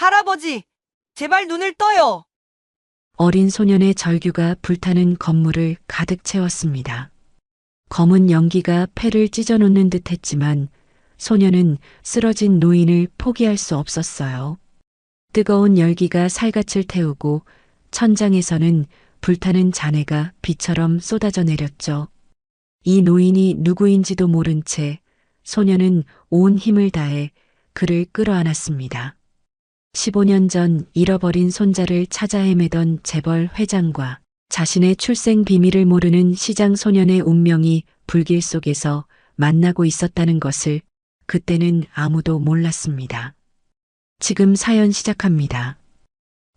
할아버지, 제발 눈을 떠요. 어린 소년의 절규가 불타는 건물을 가득 채웠습니다. 검은 연기가 폐를 찢어놓는 듯 했지만 소년은 쓰러진 노인을 포기할 수 없었어요. 뜨거운 열기가 살갗을 태우고 천장에서는 불타는 잔해가 비처럼 쏟아져 내렸죠. 이 노인이 누구인지도 모른 채 소년은 온 힘을 다해 그를 끌어안았습니다. 15년 전 잃어버린 손자를 찾아 헤매던 재벌 회장과 자신의 출생 비밀을 모르는 시장 소년의 운명이 불길 속에서 만나고 있었다는 것을 그때는 아무도 몰랐습니다. 지금 사연 시작합니다.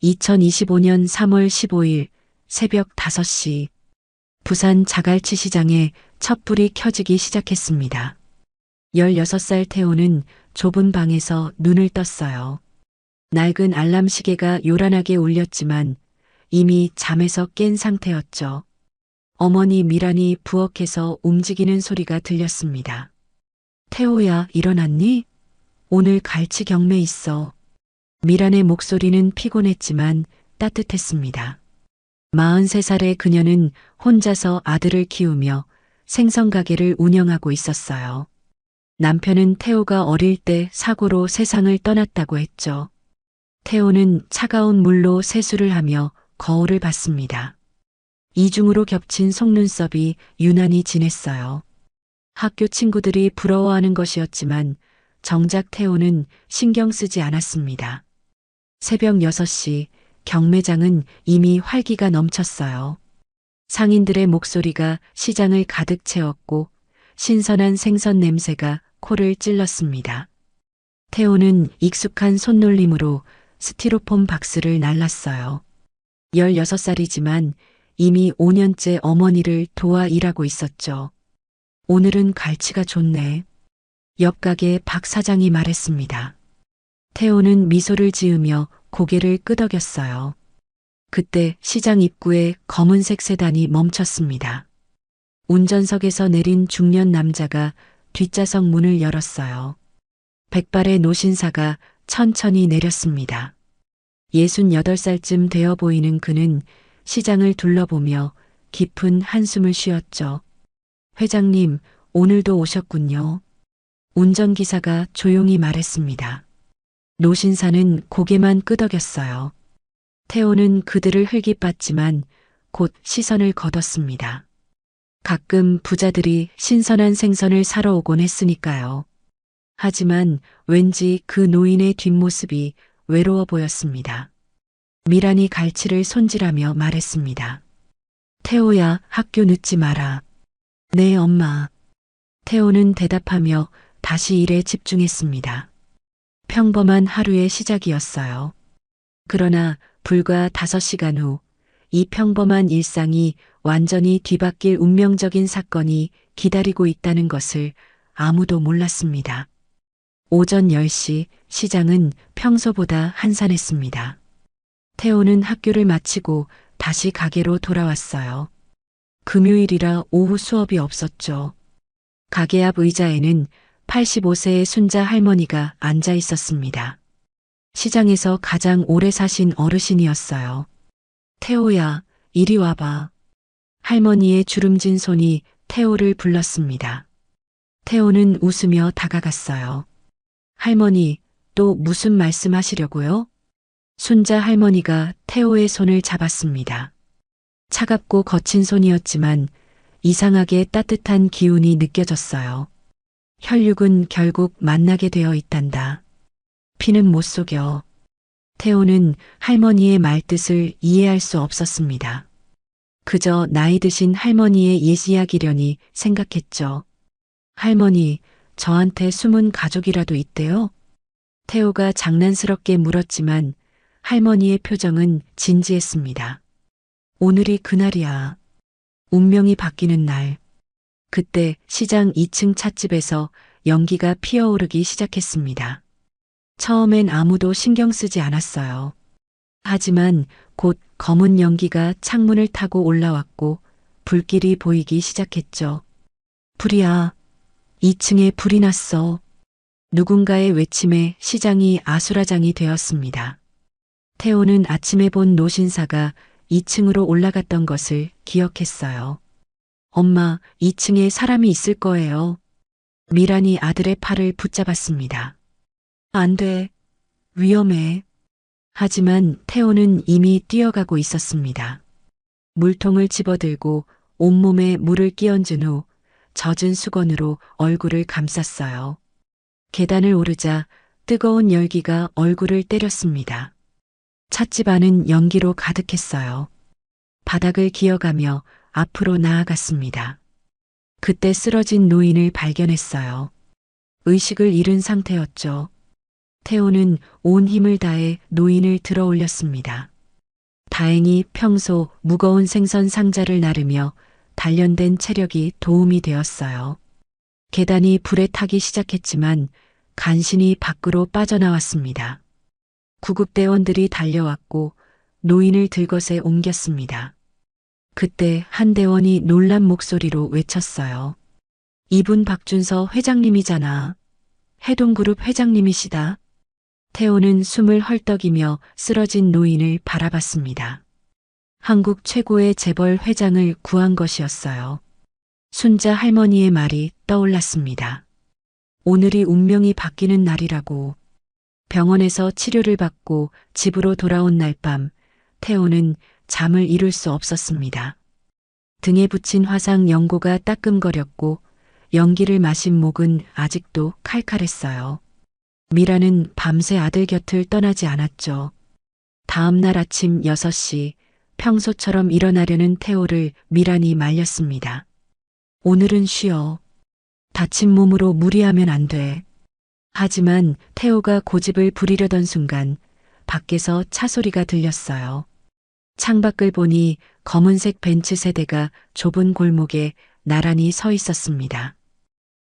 2025년 3월 15일 새벽 5시 부산 자갈치 시장에 촛불이 켜지기 시작했습니다. 16살 태호는 좁은 방에서 눈을 떴어요. 낡은 알람 시계가 요란하게 울렸지만 이미 잠에서 깬 상태였죠. 어머니 미란이 부엌에서 움직이는 소리가 들렸습니다. 태호야, 일어났니? 오늘 갈치 경매 있어. 미란의 목소리는 피곤했지만 따뜻했습니다. 43살의 그녀는 혼자서 아들을 키우며 생선가게를 운영하고 있었어요. 남편은 태호가 어릴 때 사고로 세상을 떠났다고 했죠. 태호는 차가운 물로 세수를 하며 거울을 봤습니다. 이중으로 겹친 속눈썹이 유난히 진했어요. 학교 친구들이 부러워하는 것이었지만 정작 태호는 신경 쓰지 않았습니다. 새벽 6시 경매장은 이미 활기가 넘쳤어요. 상인들의 목소리가 시장을 가득 채웠고 신선한 생선 냄새가 코를 찔렀습니다. 태호는 익숙한 손놀림으로 스티로폼 박스를 날랐어요. 16살이지만 이미 5년째 어머니를 도와 일하고 있었죠. 오늘은 갈치가 좋네. 옆 가게 박 사장이 말했습니다. 태호는 미소를 지으며 고개를 끄덕였어요. 그때 시장 입구에 검은색 세단이 멈췄습니다. 운전석에서 내린 중년 남자가 뒷좌석 문을 열었어요. 백발의 노신사가 천천히 내렸습니다. 68살쯤 되어 보이는 그는 시장을 둘러보며 깊은 한숨을 쉬었죠. 회장님, 오늘도 오셨군요. 운전기사가 조용히 말했습니다. 노신사는 고개만 끄덕였어요. 태호는 그들을 흘깃봤지만 곧 시선을 거뒀습니다. 가끔 부자들이 신선한 생선을 사러 오곤 했으니까요. 하지만 왠지 그 노인의 뒷모습이 외로워 보였습니다. 미란이 갈치를 손질하며 말했습니다. 태호야, 학교 늦지 마라. 네, 엄마. 태호는 대답하며 다시 일에 집중했습니다. 평범한 하루의 시작이었어요. 그러나 불과 5시간 후 이 평범한 일상이 완전히 뒤바뀔 운명적인 사건이 기다리고 있다는 것을 아무도 몰랐습니다. 오전 10시 시장은 평소보다 한산했습니다. 태호는 학교를 마치고 다시 가게로 돌아왔어요. 금요일이라 오후 수업이 없었죠. 가게 앞 의자에는 85세의 순자 할머니가 앉아 있었습니다. 시장에서 가장 오래 사신 어르신이었어요. 태호야, 이리 와봐. 할머니의 주름진 손이 태호를 불렀습니다. 태호는 웃으며 다가갔어요. 할머니, 또 무슨 말씀하시려고요? 순자 할머니가 태호의 손을 잡았습니다. 차갑고 거친 손이었지만 이상하게 따뜻한 기운이 느껴졌어요. 혈육은 결국 만나게 되어 있단다. 피는 못 속여. 태호는 할머니의 말뜻을 이해할 수 없었습니다. 그저 나이 드신 할머니의 옛 이야기려니 생각했죠. 할머니, 저한테 숨은 가족이라도 있대요? 태호가 장난스럽게 물었지만 할머니의 표정은 진지했습니다. 오늘이 그날이야. 운명이 바뀌는 날. 그때 시장 2층 찻집에서 연기가 피어오르기 시작했습니다. 처음엔 아무도 신경 쓰지 않았어요. 하지만 곧 검은 연기가 창문을 타고 올라왔고 불길이 보이기 시작했죠. 불이야. 2층에 불이 났어. 누군가의 외침에 시장이 아수라장이 되었습니다. 태호는 아침에 본 노신사가 2층으로 올라갔던 것을 기억했어요. 엄마, 2층에 사람이 있을 거예요. 미란이 아들의 팔을 붙잡았습니다. 안 돼. 위험해. 하지만 태호는 이미 뛰어가고 있었습니다. 물통을 집어들고 온몸에 물을 끼얹은 후 젖은 수건으로 얼굴을 감쌌어요. 계단을 오르자 뜨거운 열기가 얼굴을 때렸습니다. 찻집 안은 연기로 가득했어요. 바닥을 기어가며 앞으로 나아갔습니다. 그때 쓰러진 노인을 발견했어요. 의식을 잃은 상태였죠. 태호는 온 힘을 다해 노인을 들어 올렸습니다. 다행히 평소 무거운 생선 상자를 나르며 단련된 체력이 도움이 되었어요. 계단이 불에 타기 시작했지만 간신히 밖으로 빠져나왔습니다. 구급대원들이 달려왔고 노인을 들것에 옮겼습니다. 그때 한 대원이 놀란 목소리로 외쳤어요. 이분 박준서 회장님이잖아. 해동그룹 회장님이시다. 태호는 숨을 헐떡이며 쓰러진 노인을 바라봤습니다. 한국 최고의 재벌 회장을 구한 것이었어요. 순자 할머니의 말이 떠올랐습니다. 오늘이 운명이 바뀌는 날이라고. 병원에서 치료를 받고 집으로 돌아온 날 밤, 태호는 잠을 이룰 수 없었습니다. 등에 붙인 화상 연고가 따끔거렸고 연기를 마신 목은 아직도 칼칼했어요. 미라는 밤새 아들 곁을 떠나지 않았죠. 다음 날 아침 6시 평소처럼 일어나려는 태호를 미란이 말렸습니다. 오늘은 쉬어. 다친 몸으로 무리하면 안 돼. 하지만 태호가 고집을 부리려던 순간 밖에서 차 소리가 들렸어요. 창밖을 보니 검은색 벤츠 세대가 좁은 골목에 나란히 서 있었습니다.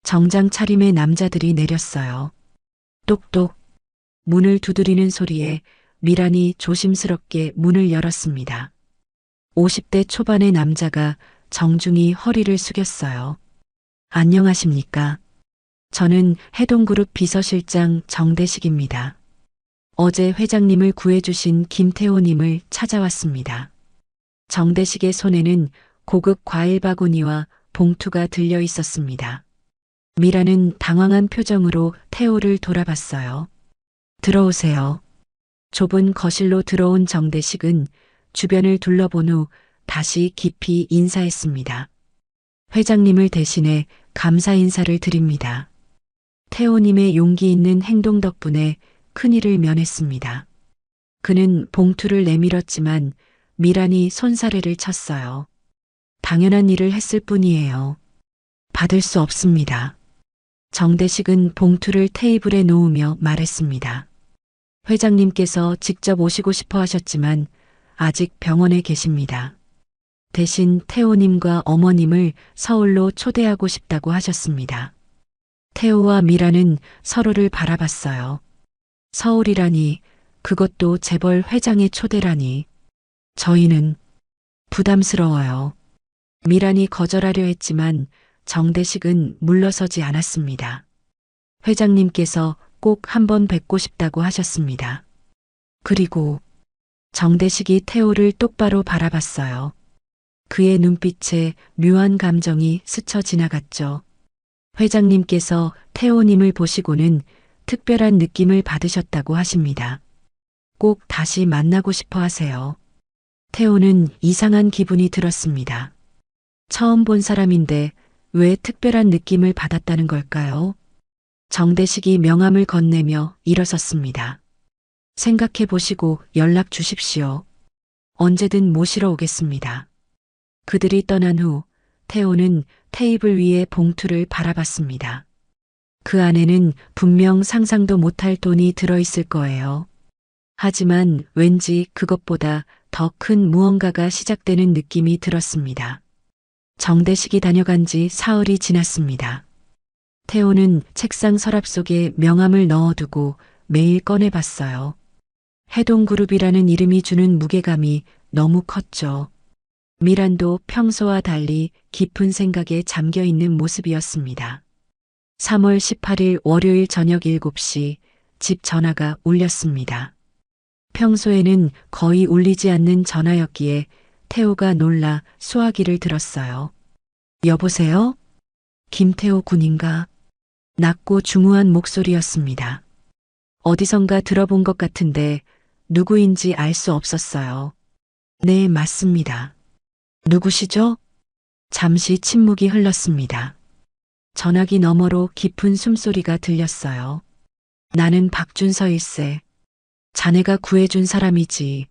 정장 차림의 남자들이 내렸어요. 똑똑. 문을 두드리는 소리에 미란이 조심스럽게 문을 열었습니다. 50대 초반의 남자가 정중히 허리를 숙였어요. 안녕하십니까? 저는 해동그룹 비서실장 정대식입니다. 어제 회장님을 구해주신 김태호님을 찾아왔습니다. 정대식의 손에는 고급 과일 바구니와 봉투가 들려 있었습니다. 미라는 당황한 표정으로 태호를 돌아봤어요. 들어오세요. 좁은 거실로 들어온 정대식은 주변을 둘러본 후 다시 깊이 인사했습니다. 회장님을 대신해 감사 인사를 드립니다. 태호님의 용기 있는 행동 덕분에 큰일을 면했습니다. 그는 봉투를 내밀었지만 미란이 손사래를 쳤어요. 당연한 일을 했을 뿐이에요. 받을 수 없습니다. 정대식은 봉투를 테이블에 놓으며 말했습니다. 회장님께서 직접 오시고 싶어 하셨지만 아직 병원에 계십니다. 대신 태호님과 어머님을 서울로 초대하고 싶다고 하셨습니다. 태호와 미라는 서로를 바라봤어요. 서울이라니, 그것도 재벌 회장의 초대라니. 저희는 부담스러워요. 미란이 거절하려 했지만 정대식은 물러서지 않았습니다. 회장님께서 꼭 한번 뵙고 싶다고 하셨습니다. 그리고 정대식이 태호를 똑바로 바라봤어요. 그의 눈빛에 묘한 감정이 스쳐 지나갔죠. 회장님께서 태호님을 보시고는 특별한 느낌을 받으셨다고 하십니다. 꼭 다시 만나고 싶어 하세요. 태호는 이상한 기분이 들었습니다. 처음 본 사람인데 왜 특별한 느낌을 받았다는 걸까요? 정대식이 명함을 건네며 일어섰습니다. 생각해 보시고 연락 주십시오. 언제든 모시러 오겠습니다. 그들이 떠난 후 태호는 테이블 위에 봉투를 바라봤습니다. 그 안에는 분명 상상도 못할 돈이 들어있을 거예요. 하지만 왠지 그것보다 더 큰 무언가가 시작되는 느낌이 들었습니다. 정대식이 다녀간 지 사흘이 지났습니다. 태호는 책상 서랍 속에 명함을 넣어두고 매일 꺼내봤어요. 해동그룹이라는 이름이 주는 무게감이 너무 컸죠. 미란도 평소와 달리 깊은 생각에 잠겨 있는 모습이었습니다. 3월 18일 월요일 저녁 7시 집 전화가 울렸습니다. 평소에는 거의 울리지 않는 전화였기에 태호가 놀라 수화기를 들었어요. 여보세요? 김태호 군인가? 낮고 중후한 목소리였습니다. 어디선가 들어본 것 같은데 누구인지 알 수 없었어요. 네, 맞습니다. 누구시죠? 잠시 침묵이 흘렀습니다. 전화기 너머로 깊은 숨소리가 들렸어요. 나는 박준서일세. 자네가 구해준 사람이지.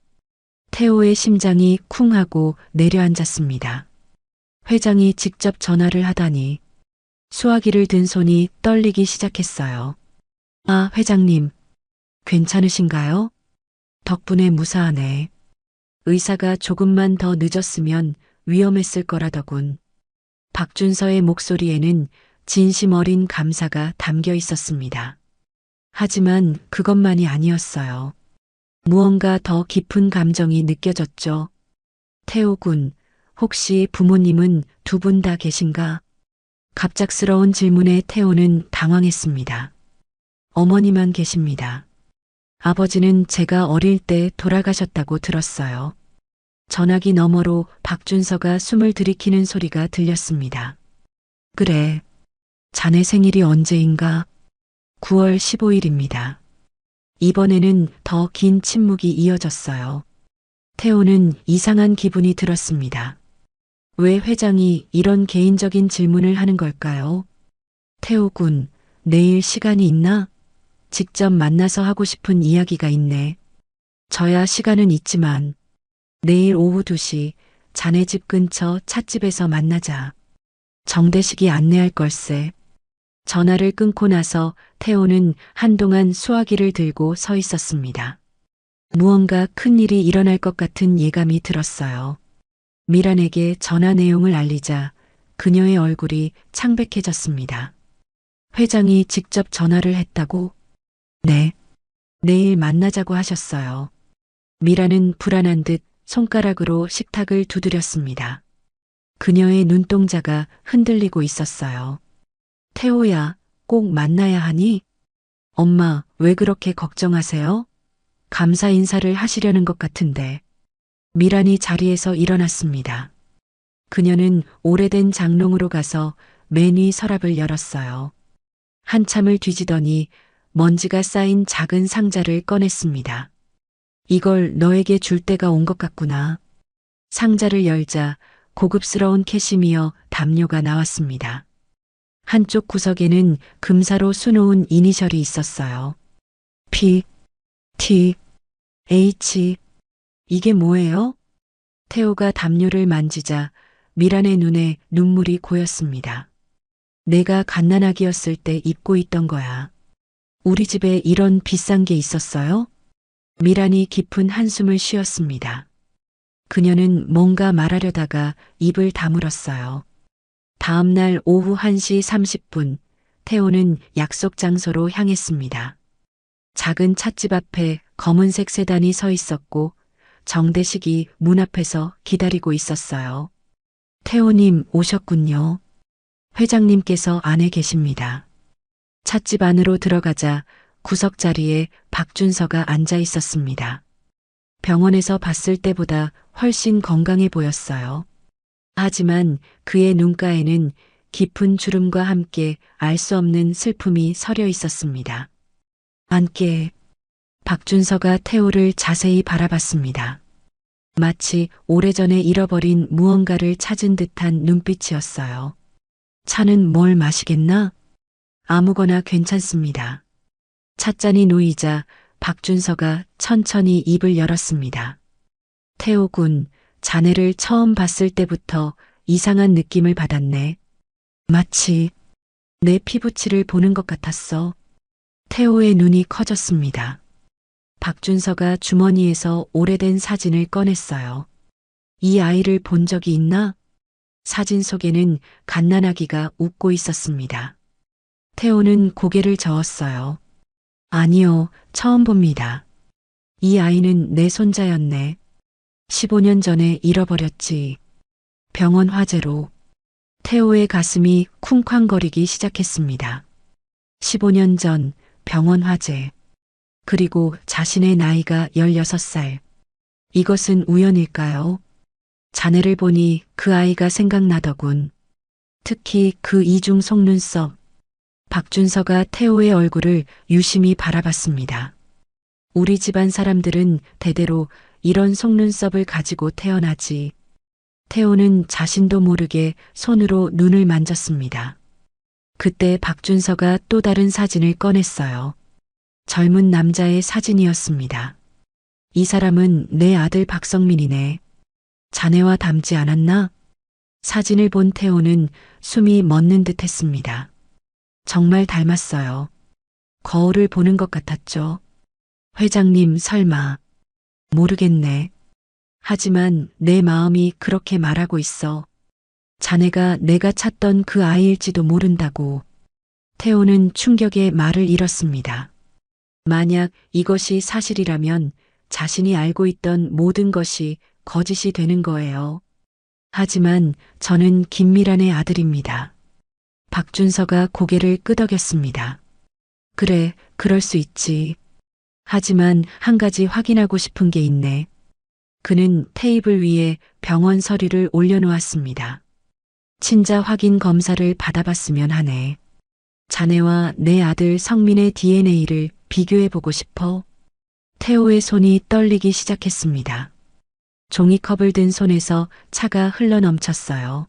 태호의 심장이 쿵 하고 내려앉았습니다. 회장이 직접 전화를 하다니. 수화기를 든 손이 떨리기 시작했어요. 아, 회장님. 괜찮으신가요? 덕분에 무사하네. 의사가 조금만 더 늦었으면 위험했을 거라더군. 박준서의 목소리에는 진심 어린 감사가 담겨 있었습니다. 하지만 그것만이 아니었어요. 무언가 더 깊은 감정이 느껴졌죠. 태호 군, 혹시 부모님은 두 분 다 계신가? 갑작스러운 질문에 태호는 당황했습니다. 어머니만 계십니다. 아버지는 제가 어릴 때 돌아가셨다고 들었어요. 전화기 너머로 박준서가 숨을 들이키는 소리가 들렸습니다. 그래. 자네 생일이 언제인가? 9월 15일입니다. 이번에는 더 긴 침묵이 이어졌어요. 태호는 이상한 기분이 들었습니다. 왜 회장이 이런 개인적인 질문을 하는 걸까요? 태호 군, 내일 시간이 있나? 직접 만나서 하고 싶은 이야기가 있네. 저야 시간은 있지만 내일 오후 2시 자네 집 근처 찻집에서 만나자. 정대식이 안내할 걸세. 전화를 끊고 나서 태호는 한동안 수화기를 들고 서 있었습니다. 무언가 큰 일이 일어날 것 같은 예감이 들었어요. 미란에게 전화 내용을 알리자 그녀의 얼굴이 창백해졌습니다. 회장이 직접 전화를 했다고? 네. 내일 만나자고 하셨어요. 미란은 불안한 듯 손가락으로 식탁을 두드렸습니다. 그녀의 눈동자가 흔들리고 있었어요. 태호야, 꼭 만나야 하니? 엄마, 왜 그렇게 걱정하세요? 감사 인사를 하시려는 것 같은데. 미란이 자리에서 일어났습니다. 그녀는 오래된 장롱으로 가서 맨 위 서랍을 열었어요. 한참을 뒤지더니 먼지가 쌓인 작은 상자를 꺼냈습니다. 이걸 너에게 줄 때가 온 것 같구나. 상자를 열자 고급스러운 캐시미어 담요가 나왔습니다. 한쪽 구석에는 금사로 수놓은 이니셜이 있었어요. P, T, H. 이게 뭐예요? 태호가 담요를 만지자 미란의 눈에 눈물이 고였습니다. 내가 갓난아기였을 때 입고 있던 거야. 우리 집에 이런 비싼 게 있었어요? 미란이 깊은 한숨을 쉬었습니다. 그녀는 뭔가 말하려다가 입을 다물었어요. 다음 날 오후 1시 30분, 태호는 약속 장소로 향했습니다. 작은 찻집 앞에 검은색 세단이 서 있었고 정대식이 문 앞에서 기다리고 있었어요. 태호님 오셨군요. 회장님께서 안에 계십니다. 찻집 안으로 들어가자 구석 자리에 박준서가 앉아 있었습니다. 병원에서 봤을 때보다 훨씬 건강해 보였어요. 하지만 그의 눈가에는 깊은 주름과 함께 알 수 없는 슬픔이 서려 있었습니다. 안께 박준서가 태호를 자세히 바라봤습니다. 마치 오래전에 잃어버린 무언가를 찾은 듯한 눈빛이었어요. 차는 뭘 마시겠나? 아무거나 괜찮습니다. 찻잔이 놓이자 박준서가 천천히 입을 열었습니다. 태호 군, 자네를 처음 봤을 때부터 이상한 느낌을 받았네. 마치 내 피부치를 보는 것 같았어. 태호의 눈이 커졌습니다. 박준서가 주머니에서 오래된 사진을 꺼냈어요. 이 아이를 본 적이 있나? 사진 속에는 갓난아기가 웃고 있었습니다. 태호는 고개를 저었어요. 아니요, 처음 봅니다. 이 아이는 내 손자였네. 15년 전에 잃어버렸지. 병원 화재로. 태호의 가슴이 쿵쾅거리기 시작했습니다. 15년 전 병원 화재. 그리고 자신의 나이가 16살. 이것은 우연일까요? 자네를 보니 그 아이가 생각나더군. 특히 그 이중 속눈썹. 박준서가 태호의 얼굴을 유심히 바라봤습니다. 우리 집안 사람들은 대대로 이런 속눈썹을 가지고 태어나지. 태호는 자신도 모르게 손으로 눈을 만졌습니다. 그때 박준서가 또 다른 사진을 꺼냈어요. 젊은 남자의 사진이었습니다. 이 사람은 내 아들 박성민이네. 자네와 닮지 않았나? 사진을 본 태호는 숨이 멎는 듯 했습니다. 정말 닮았어요. 거울을 보는 것 같았죠. 회장님 설마. 모르겠네. 하지만 내 마음이 그렇게 말하고 있어. 자네가 내가 찾던 그 아이일지도 모른다고. 태호는 충격에 말을 잃었습니다. 만약 이것이 사실이라면 자신이 알고 있던 모든 것이 거짓이 되는 거예요. 하지만 저는 김미란의 아들입니다. 박준서가 고개를 끄덕였습니다. 그래, 그럴 수 있지. 하지만 한 가지 확인하고 싶은 게 있네. 그는 테이블 위에 병원 서류를 올려놓았습니다. 친자 확인 검사를 받아봤으면 하네. 자네와 내 아들 성민의 DNA를 비교해보고 싶어. 태호의 손이 떨리기 시작했습니다. 종이컵을 든 손에서 차가 흘러넘쳤어요.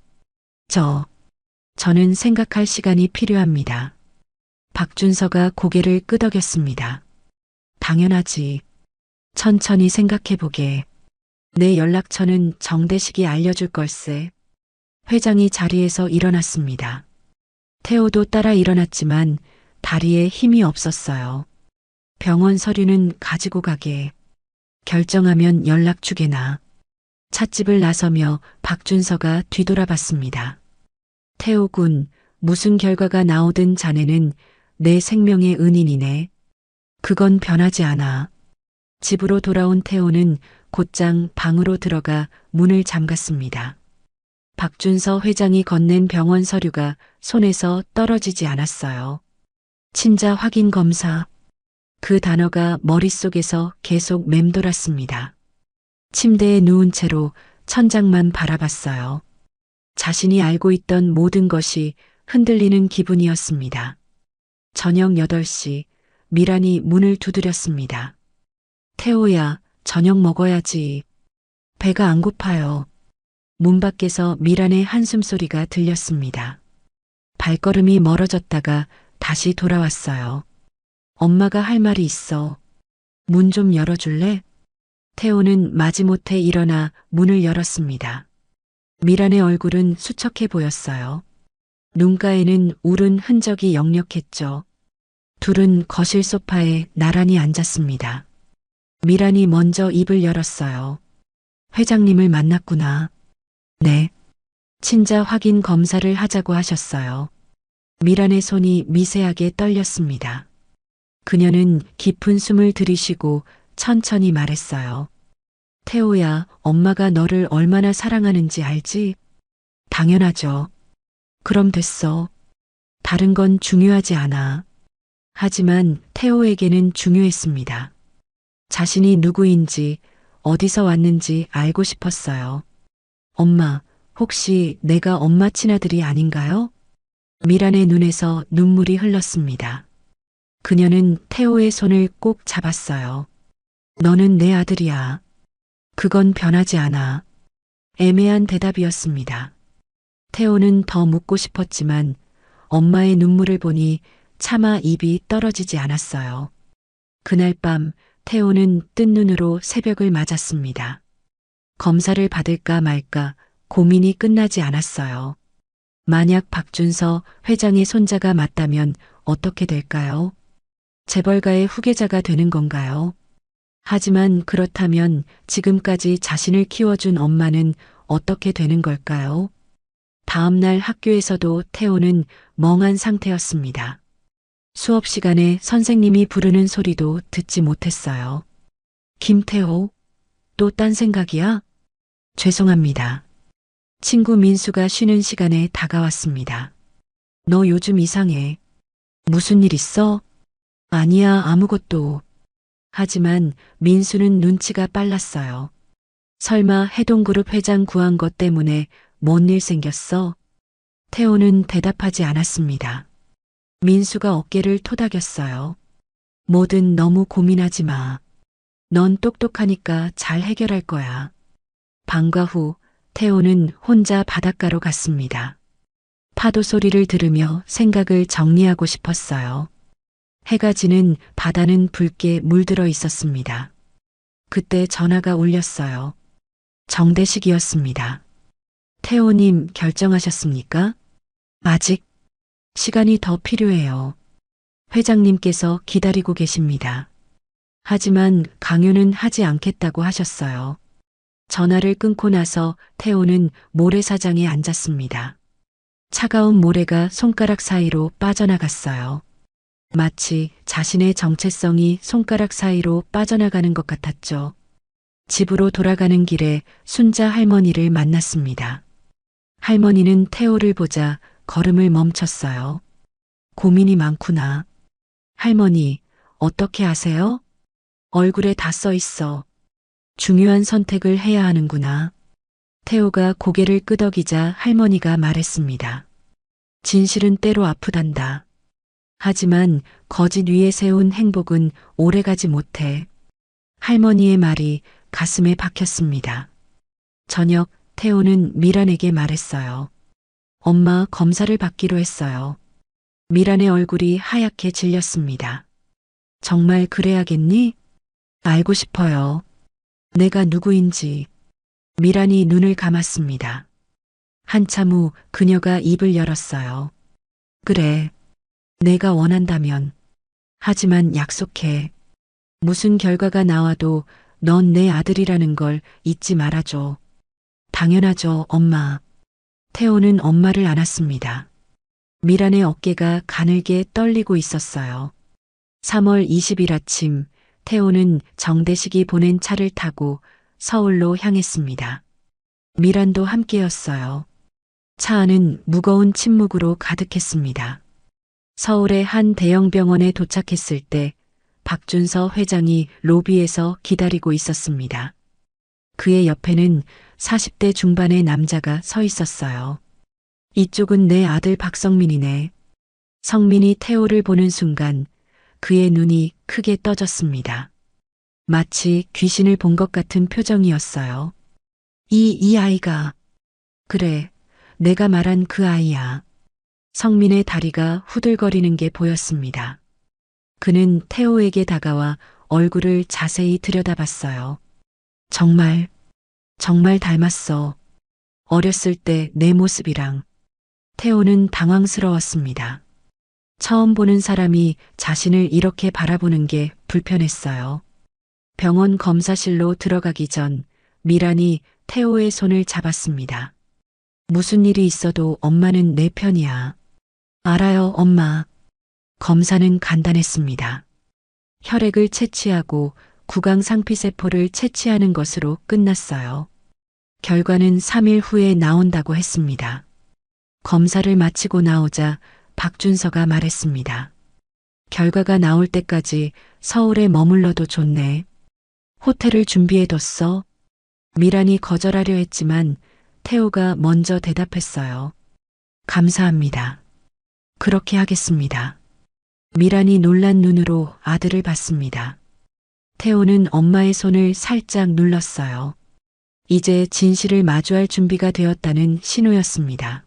저는 생각할 시간이 필요합니다. 박준서가 고개를 끄덕였습니다. 당연하지. 천천히 생각해보게. 내 연락처는 정대식이 알려줄 걸세. 회장이 자리에서 일어났습니다. 태호도 따라 일어났지만 다리에 힘이 없었어요. 병원 서류는 가지고 가게. 결정하면 연락 주게나. 찻집을 나서며 박준서가 뒤돌아봤습니다. 태호군, 무슨 결과가 나오든 자네는 내 생명의 은인이네. 그건 변하지 않아. 집으로 돌아온 태호는 곧장 방으로 들어가 문을 잠갔습니다. 박준서 회장이 건넨 병원 서류가 손에서 떨어지지 않았어요. 친자 확인 검사. 그 단어가 머릿속에서 계속 맴돌았습니다. 침대에 누운 채로 천장만 바라봤어요. 자신이 알고 있던 모든 것이 흔들리는 기분이었습니다. 저녁 8시 미란이 문을 두드렸습니다. 태호야, 저녁 먹어야지. 배가 안 고파요. 문 밖에서 미란의 한숨소리가 들렸습니다. 발걸음이 멀어졌다가 다시 돌아왔어요. 엄마가 할 말이 있어. 문 좀 열어줄래? 태호는 마지못해 일어나 문을 열었습니다. 미란의 얼굴은 수척해 보였어요. 눈가에는 울은 흔적이 역력했죠. 둘은 거실 소파에 나란히 앉았습니다. 미란이 먼저 입을 열었어요. 회장님을 만났구나. 네. 친자 확인 검사를 하자고 하셨어요. 미란의 손이 미세하게 떨렸습니다. 그녀는 깊은 숨을 들이쉬고 천천히 말했어요. 태호야, 엄마가 너를 얼마나 사랑하는지 알지? 당연하죠. 그럼 됐어. 다른 건 중요하지 않아. 하지만 태호에게는 중요했습니다. 자신이 누구인지, 어디서 왔는지 알고 싶었어요. 엄마, 혹시 내가 엄마 친아들이 아닌가요? 미란의 눈에서 눈물이 흘렀습니다. 그녀는 태호의 손을 꼭 잡았어요. 너는 내 아들이야. 그건 변하지 않아. 애매한 대답이었습니다. 태호는 더 묻고 싶었지만 엄마의 눈물을 보니 차마 입이 떨어지지 않았어요. 그날 밤 태호는 뜬 눈으로 새벽을 맞았습니다. 검사를 받을까 말까 고민이 끝나지 않았어요. 만약 박준서 회장의 손자가 맞다면 어떻게 될까요? 재벌가의 후계자가 되는 건가요? 하지만 그렇다면 지금까지 자신을 키워준 엄마는 어떻게 되는 걸까요? 다음 날 학교에서도 태호는 멍한 상태였습니다. 수업 시간에 선생님이 부르는 소리도 듣지 못했어요. 김태호, 또 딴 생각이야? 죄송합니다. 친구 민수가 쉬는 시간에 다가왔습니다. 너 요즘 이상해. 무슨 일 있어? 아니야, 아무것도. 하지만 민수는 눈치가 빨랐어요. 설마 해동그룹 회장 구한 것 때문에 뭔 일 생겼어? 태호는 대답하지 않았습니다. 민수가 어깨를 토닥였어요. 뭐든 너무 고민하지 마. 넌 똑똑하니까 잘 해결할 거야. 방과 후 태호는 혼자 바닷가로 갔습니다. 파도 소리를 들으며 생각을 정리하고 싶었어요. 해가 지는 바다는 붉게 물들어 있었습니다. 그때 전화가 울렸어요. 정대식이었습니다. 태호님 결정하셨습니까? 아직 시간이 더 필요해요. 회장님께서 기다리고 계십니다. 하지만 강요는 하지 않겠다고 하셨어요. 전화를 끊고 나서 태호는 모래사장에 앉았습니다. 차가운 모래가 손가락 사이로 빠져나갔어요. 마치 자신의 정체성이 손가락 사이로 빠져나가는 것 같았죠. 집으로 돌아가는 길에 순자 할머니를 만났습니다. 할머니는 태호를 보자 걸음을 멈췄어요. 고민이 많구나. 할머니, 어떻게 아세요? 얼굴에 다 써 있어. 중요한 선택을 해야 하는구나. 태호가 고개를 끄덕이자 할머니가 말했습니다. 진실은 때로 아프단다. 하지만 거짓 위에 세운 행복은 오래가지 못해. 할머니의 말이 가슴에 박혔습니다. 저녁 태호는 미란에게 말했어요. 엄마 검사를 받기로 했어요. 미란의 얼굴이 하얗게 질렸습니다. 정말 그래야겠니? 알고 싶어요. 내가 누구인지. 미란이 눈을 감았습니다. 한참 후 그녀가 입을 열었어요. 그래. 내가 원한다면. 하지만 약속해. 무슨 결과가 나와도 넌 내 아들이라는 걸 잊지 말아줘. 당연하죠, 엄마. 태호는 엄마를 안았습니다. 미란의 어깨가 가늘게 떨리고 있었어요. 3월 20일 아침, 태호는 정대식이 보낸 차를 타고 서울로 향했습니다. 미란도 함께였어요. 차 안은 무거운 침묵으로 가득했습니다. 서울의 한 대형 병원에 도착했을 때 박준서 회장이 로비에서 기다리고 있었습니다. 그의 옆에는 40대 중반의 남자가 서 있었어요. 이쪽은 내 아들 박성민이네. 성민이 태호를 보는 순간 그의 눈이 크게 떠졌습니다. 마치 귀신을 본 것 같은 표정이었어요. 이 아이가. 그래, 내가 말한 그 아이야. 성민의 다리가 후들거리는 게 보였습니다. 그는 태호에게 다가와 얼굴을 자세히 들여다봤어요. 정말 닮았어. 어렸을 때 내 모습이랑. 태호는 당황스러웠습니다. 처음 보는 사람이 자신을 이렇게 바라보는 게 불편했어요. 병원 검사실로 들어가기 전 미란이 태호의 손을 잡았습니다. 무슨 일이 있어도 엄마는 내 편이야. 알아요, 엄마. 검사는 간단했습니다. 혈액을 채취하고 구강 상피세포를 채취하는 것으로 끝났어요. 결과는 3일 후에 나온다고 했습니다. 검사를 마치고 나오자 박준서가 말했습니다. 결과가 나올 때까지 서울에 머물러도 좋네. 호텔을 준비해뒀어. 미란이 거절하려 했지만 태호가 먼저 대답했어요. 감사합니다. 그렇게 하겠습니다. 미란이 놀란 눈으로 아들을 봤습니다. 태호는 엄마의 손을 살짝 눌렀어요. 이제 진실을 마주할 준비가 되었다는 신호였습니다.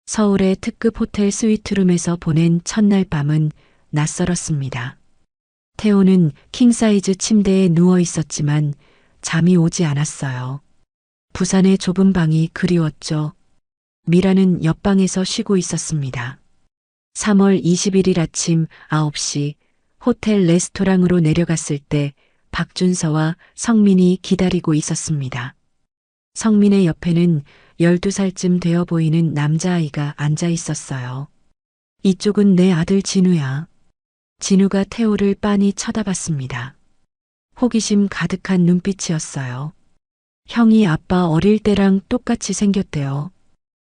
서울의 특급 호텔 스위트룸에서 보낸 첫날 밤은 낯설었습니다. 태호는 킹사이즈 침대에 누워 있었지만 잠이 오지 않았어요. 부산의 좁은 방이 그리웠죠. 미라는 옆방에서 쉬고 있었습니다. 3월 21일 아침 9시 호텔 레스토랑으로 내려갔을 때 박준서와 성민이 기다리고 있었습니다. 성민의 옆에는 12살쯤 되어 보이는 남자아이가 앉아 있었어요. 이쪽은 내 아들 진우야. 진우가 태호를 빤히 쳐다봤습니다. 호기심 가득한 눈빛이었어요. 형이 아빠 어릴 때랑 똑같이 생겼대요.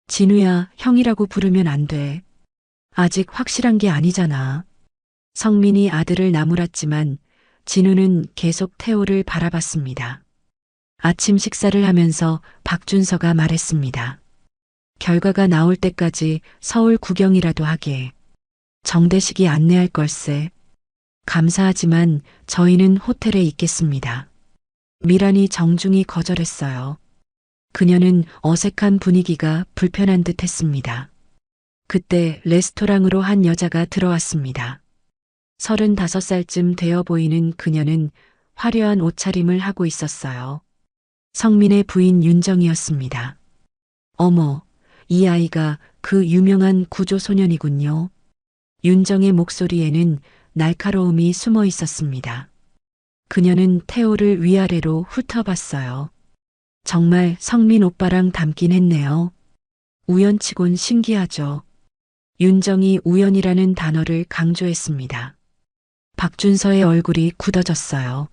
진우야, 형이라고 부르면 안 돼. 아직 확실한 게 아니잖아. 성민이 아들을 나무랐지만 진우는 계속 태호를 바라봤습니다. 아침 식사를 하면서 박준서가 말했습니다. 결과가 나올 때까지 서울 구경이라도 하게. 정대식이 안내할 걸세. 감사하지만 저희는 호텔에 있겠습니다. 미란이 정중히 거절했어요. 그녀는 어색한 분위기가 불편한 듯 했습니다. 그때 레스토랑으로 한 여자가 들어왔습니다. 35살쯤 되어 보이는 그녀는 화려한 옷차림을 하고 있었어요. 성민의 부인 윤정이었습니다. 어머, 이 아이가 그 유명한 구조소년이군요. 윤정의 목소리에는 날카로움이 숨어 있었습니다. 그녀는 태호를 위아래로 훑어봤어요. 정말 성민 오빠랑 닮긴 했네요. 우연치곤 신기하죠. 윤정이 우연이라는 단어를 강조했습니다. 박준서의 얼굴이 굳어졌어요.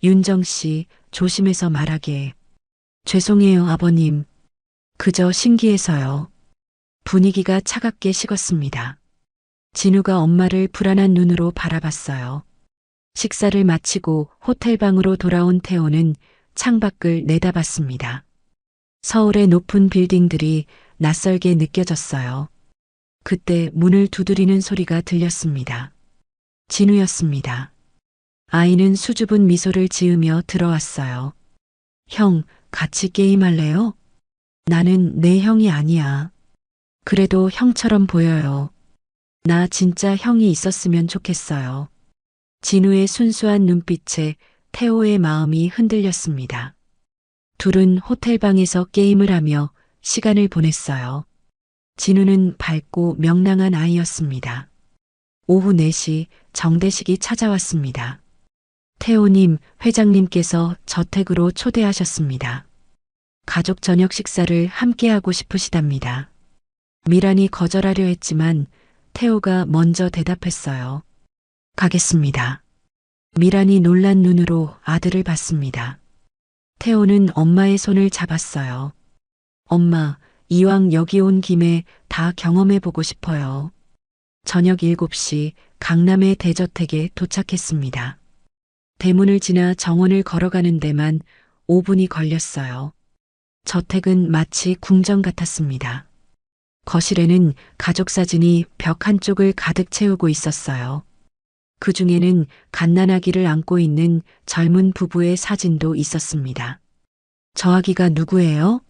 윤정 씨, 조심해서 말하게. 죄송해요, 아버님. 그저 신기해서요. 분위기가 차갑게 식었습니다. 진우가 엄마를 불안한 눈으로 바라봤어요. 식사를 마치고 호텔방으로 돌아온 태호는 창밖을 내다봤습니다. 서울의 높은 빌딩들이 낯설게 느껴졌어요. 그때 문을 두드리는 소리가 들렸습니다. 진우였습니다. 아이는 수줍은 미소를 지으며 들어왔어요. 형, 같이 게임할래요? 나는 내 형이 아니야. 그래도 형처럼 보여요. 나 진짜 형이 있었으면 좋겠어요. 진우의 순수한 눈빛에 태호의 마음이 흔들렸습니다. 둘은 호텔방에서 게임을 하며 시간을 보냈어요. 진우는 밝고 명랑한 아이였습니다. 오후 4시 정대식이 찾아왔습니다. 태호님, 회장님께서 저택으로 초대하셨습니다. 가족 저녁 식사를 함께하고 싶으시답니다. 미란이 거절하려 했지만 태호가 먼저 대답했어요. 가겠습니다. 미란이 놀란 눈으로 아들을 봤습니다. 태호는 엄마의 손을 잡았어요. 엄마, 이왕 여기 온 김에 다 경험해보고 싶어요. 저녁 7시 강남의 대저택에 도착했습니다. 대문을 지나 정원을 걸어가는 데만 5분이 걸렸어요. 저택은 마치 궁전 같았습니다. 거실에는 가족 사진이 벽 한쪽을 가득 채우고 있었어요. 그 중에는 갓난아기를 안고 있는 젊은 부부의 사진도 있었습니다. 저 아기가 누구예요?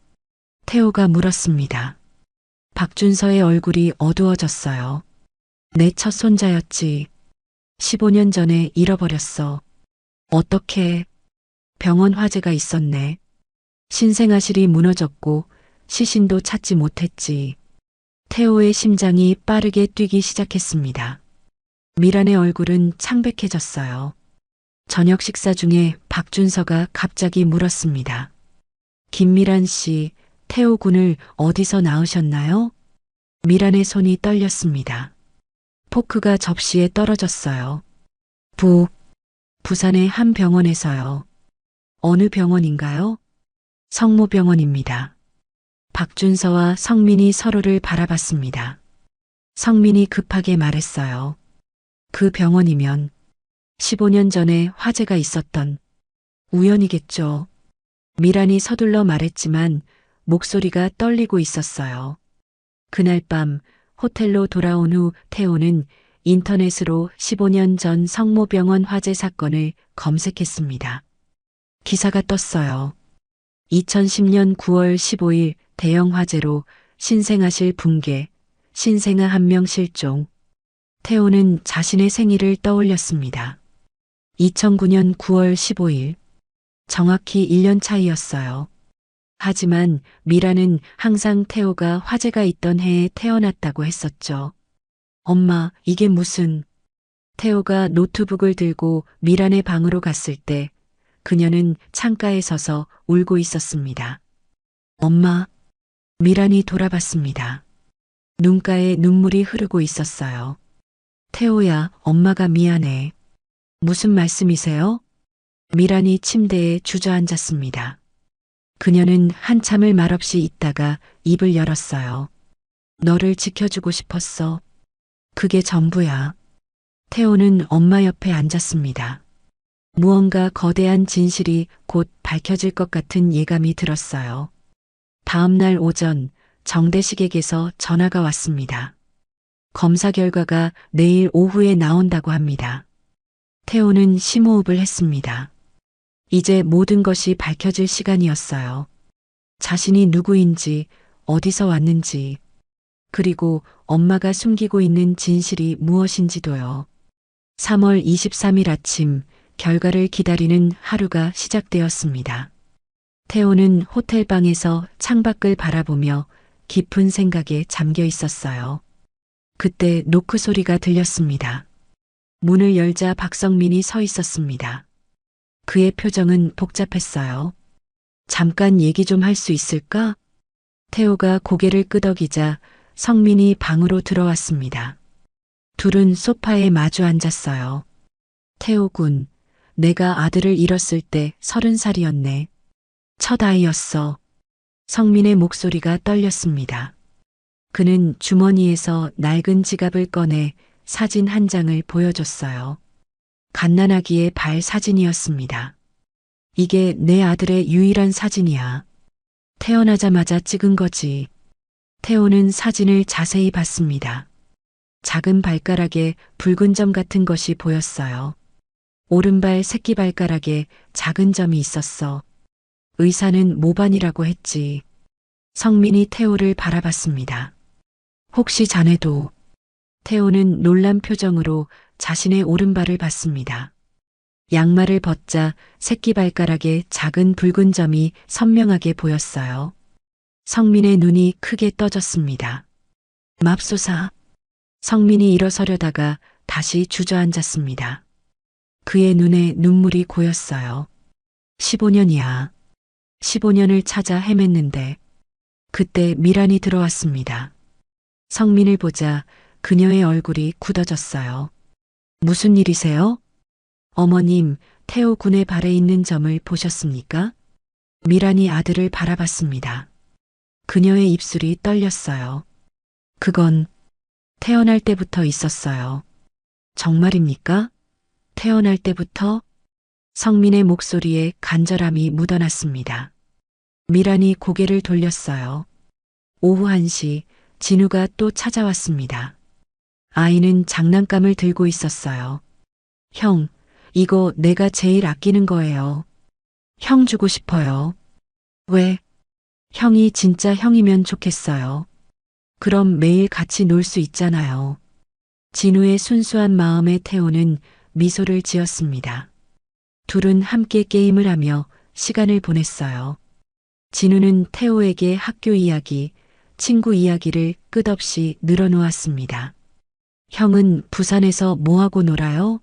태호가 물었습니다. 박준서의 얼굴이 어두워졌어요. 내 첫 손자였지. 15년 전에 잃어버렸어. 어떻게? 병원 화재가 있었네. 신생아실이 무너졌고 시신도 찾지 못했지. 태호의 심장이 빠르게 뛰기 시작했습니다. 미란의 얼굴은 창백해졌어요. 저녁 식사 중에 박준서가 갑자기 물었습니다. 김미란 씨, 태호 군을 어디서 낳으셨나요? 미란의 손이 떨렸습니다. 포크가 접시에 떨어졌어요. 부산의 한 병원에서요. 어느 병원인가요? 성모병원입니다. 박준서와 성민이 서로를 바라봤습니다. 성민이 급하게 말했어요. 그 병원이면 15년 전에 화재가 있었던 우연이겠죠. 미란이 서둘러 말했지만 목소리가 떨리고 있었어요. 그날 밤 호텔로 돌아온 후 태호는 인터넷으로 15년 전 성모병원 화재 사건을 검색했습니다. 기사가 떴어요. 2010년 9월 15일 대형 화재로 신생아실 붕괴, 신생아 1명 실종. 태호는 자신의 생일을 떠올렸습니다. 2009년 9월 15일. 정확히 1년 차이였어요. 하지만 미라는 항상 태호가 화재가 있던 해에 태어났다고 했었죠. 엄마, 이게 무슨... 태호가 노트북을 들고 미란의 방으로 갔을 때 그녀는 창가에 서서 울고 있었습니다. 엄마, 미란이 돌아봤습니다. 눈가에 눈물이 흐르고 있었어요. 태호야, 엄마가 미안해. 무슨 말씀이세요? 미란이 침대에 주저앉았습니다. 그녀는 한참을 말없이 있다가 입을 열었어요. 너를 지켜주고 싶었어. 그게 전부야. 태호는 엄마 옆에 앉았습니다. 무언가 거대한 진실이 곧 밝혀질 것 같은 예감이 들었어요. 다음 날 오전 정대식에게서 전화가 왔습니다. 검사 결과가 내일 오후에 나온다고 합니다. 태호는 심호흡을 했습니다. 이제 모든 것이 밝혀질 시간이었어요. 자신이 누구인지, 어디서 왔는지, 그리고 엄마가 숨기고 있는 진실이 무엇인지도요. 3월 23일 아침 결과를 기다리는 하루가 시작되었습니다. 태호는 호텔방에서 창밖을 바라보며 깊은 생각에 잠겨 있었어요. 그때 노크 소리가 들렸습니다. 문을 열자 박성민이 서 있었습니다. 그의 표정은 복잡했어요. 잠깐 얘기 좀 할 수 있을까? 태호가 고개를 끄덕이자 성민이 방으로 들어왔습니다. 둘은 소파에 마주 앉았어요. 태호 군, 내가 아들을 잃었을 때 30살이었네. 첫 아이였어. 성민의 목소리가 떨렸습니다. 그는 주머니에서 낡은 지갑을 꺼내 사진 한 장을 보여줬어요. 갓난아기의 발 사진이었습니다. 이게 내 아들의 유일한 사진이야. 태어나자마자 찍은 거지. 태호는 사진을 자세히 봤습니다. 작은 발가락에 붉은 점 같은 것이 보였어요. 오른발 새끼발가락에 작은 점이 있었어. 의사는 모반이라고 했지. 성민이 태호를 바라봤습니다. 혹시 자네도? 태호는 놀란 표정으로 자신의 오른발을 봤습니다. 양말을 벗자 새끼발가락에 작은 붉은 점이 선명하게 보였어요. 성민의 눈이 크게 떠졌습니다. 맙소사. 성민이 일어서려다가 다시 주저앉았습니다. 그의 눈에 눈물이 고였어요. 15년이야. 15년을 찾아 헤맸는데 그때 미란이 들어왔습니다. 성민을 보자 그녀의 얼굴이 굳어졌어요. 무슨 일이세요? 어머님, 태호 군의 발에 있는 점을 보셨습니까? 미란이 아들을 바라봤습니다. 그녀의 입술이 떨렸어요. 그건 태어날 때부터 있었어요. 정말입니까? 태어날 때부터? 성민의 목소리에 간절함이 묻어났습니다. 미란이 고개를 돌렸어요. 오후 1시 진우가 또 찾아왔습니다. 아이는 장난감을 들고 있었어요. 형, 이거 내가 제일 아끼는 거예요. 형 주고 싶어요. 왜? 형이 진짜 형이면 좋겠어요. 그럼 매일 같이 놀 수 있잖아요. 진우의 순수한 마음에 태호는 미소를 지었습니다. 둘은 함께 게임을 하며 시간을 보냈어요. 진우는 태호에게 학교 이야기, 친구 이야기를 끝없이 늘어놓았습니다. 형은 부산에서 뭐하고 놀아요?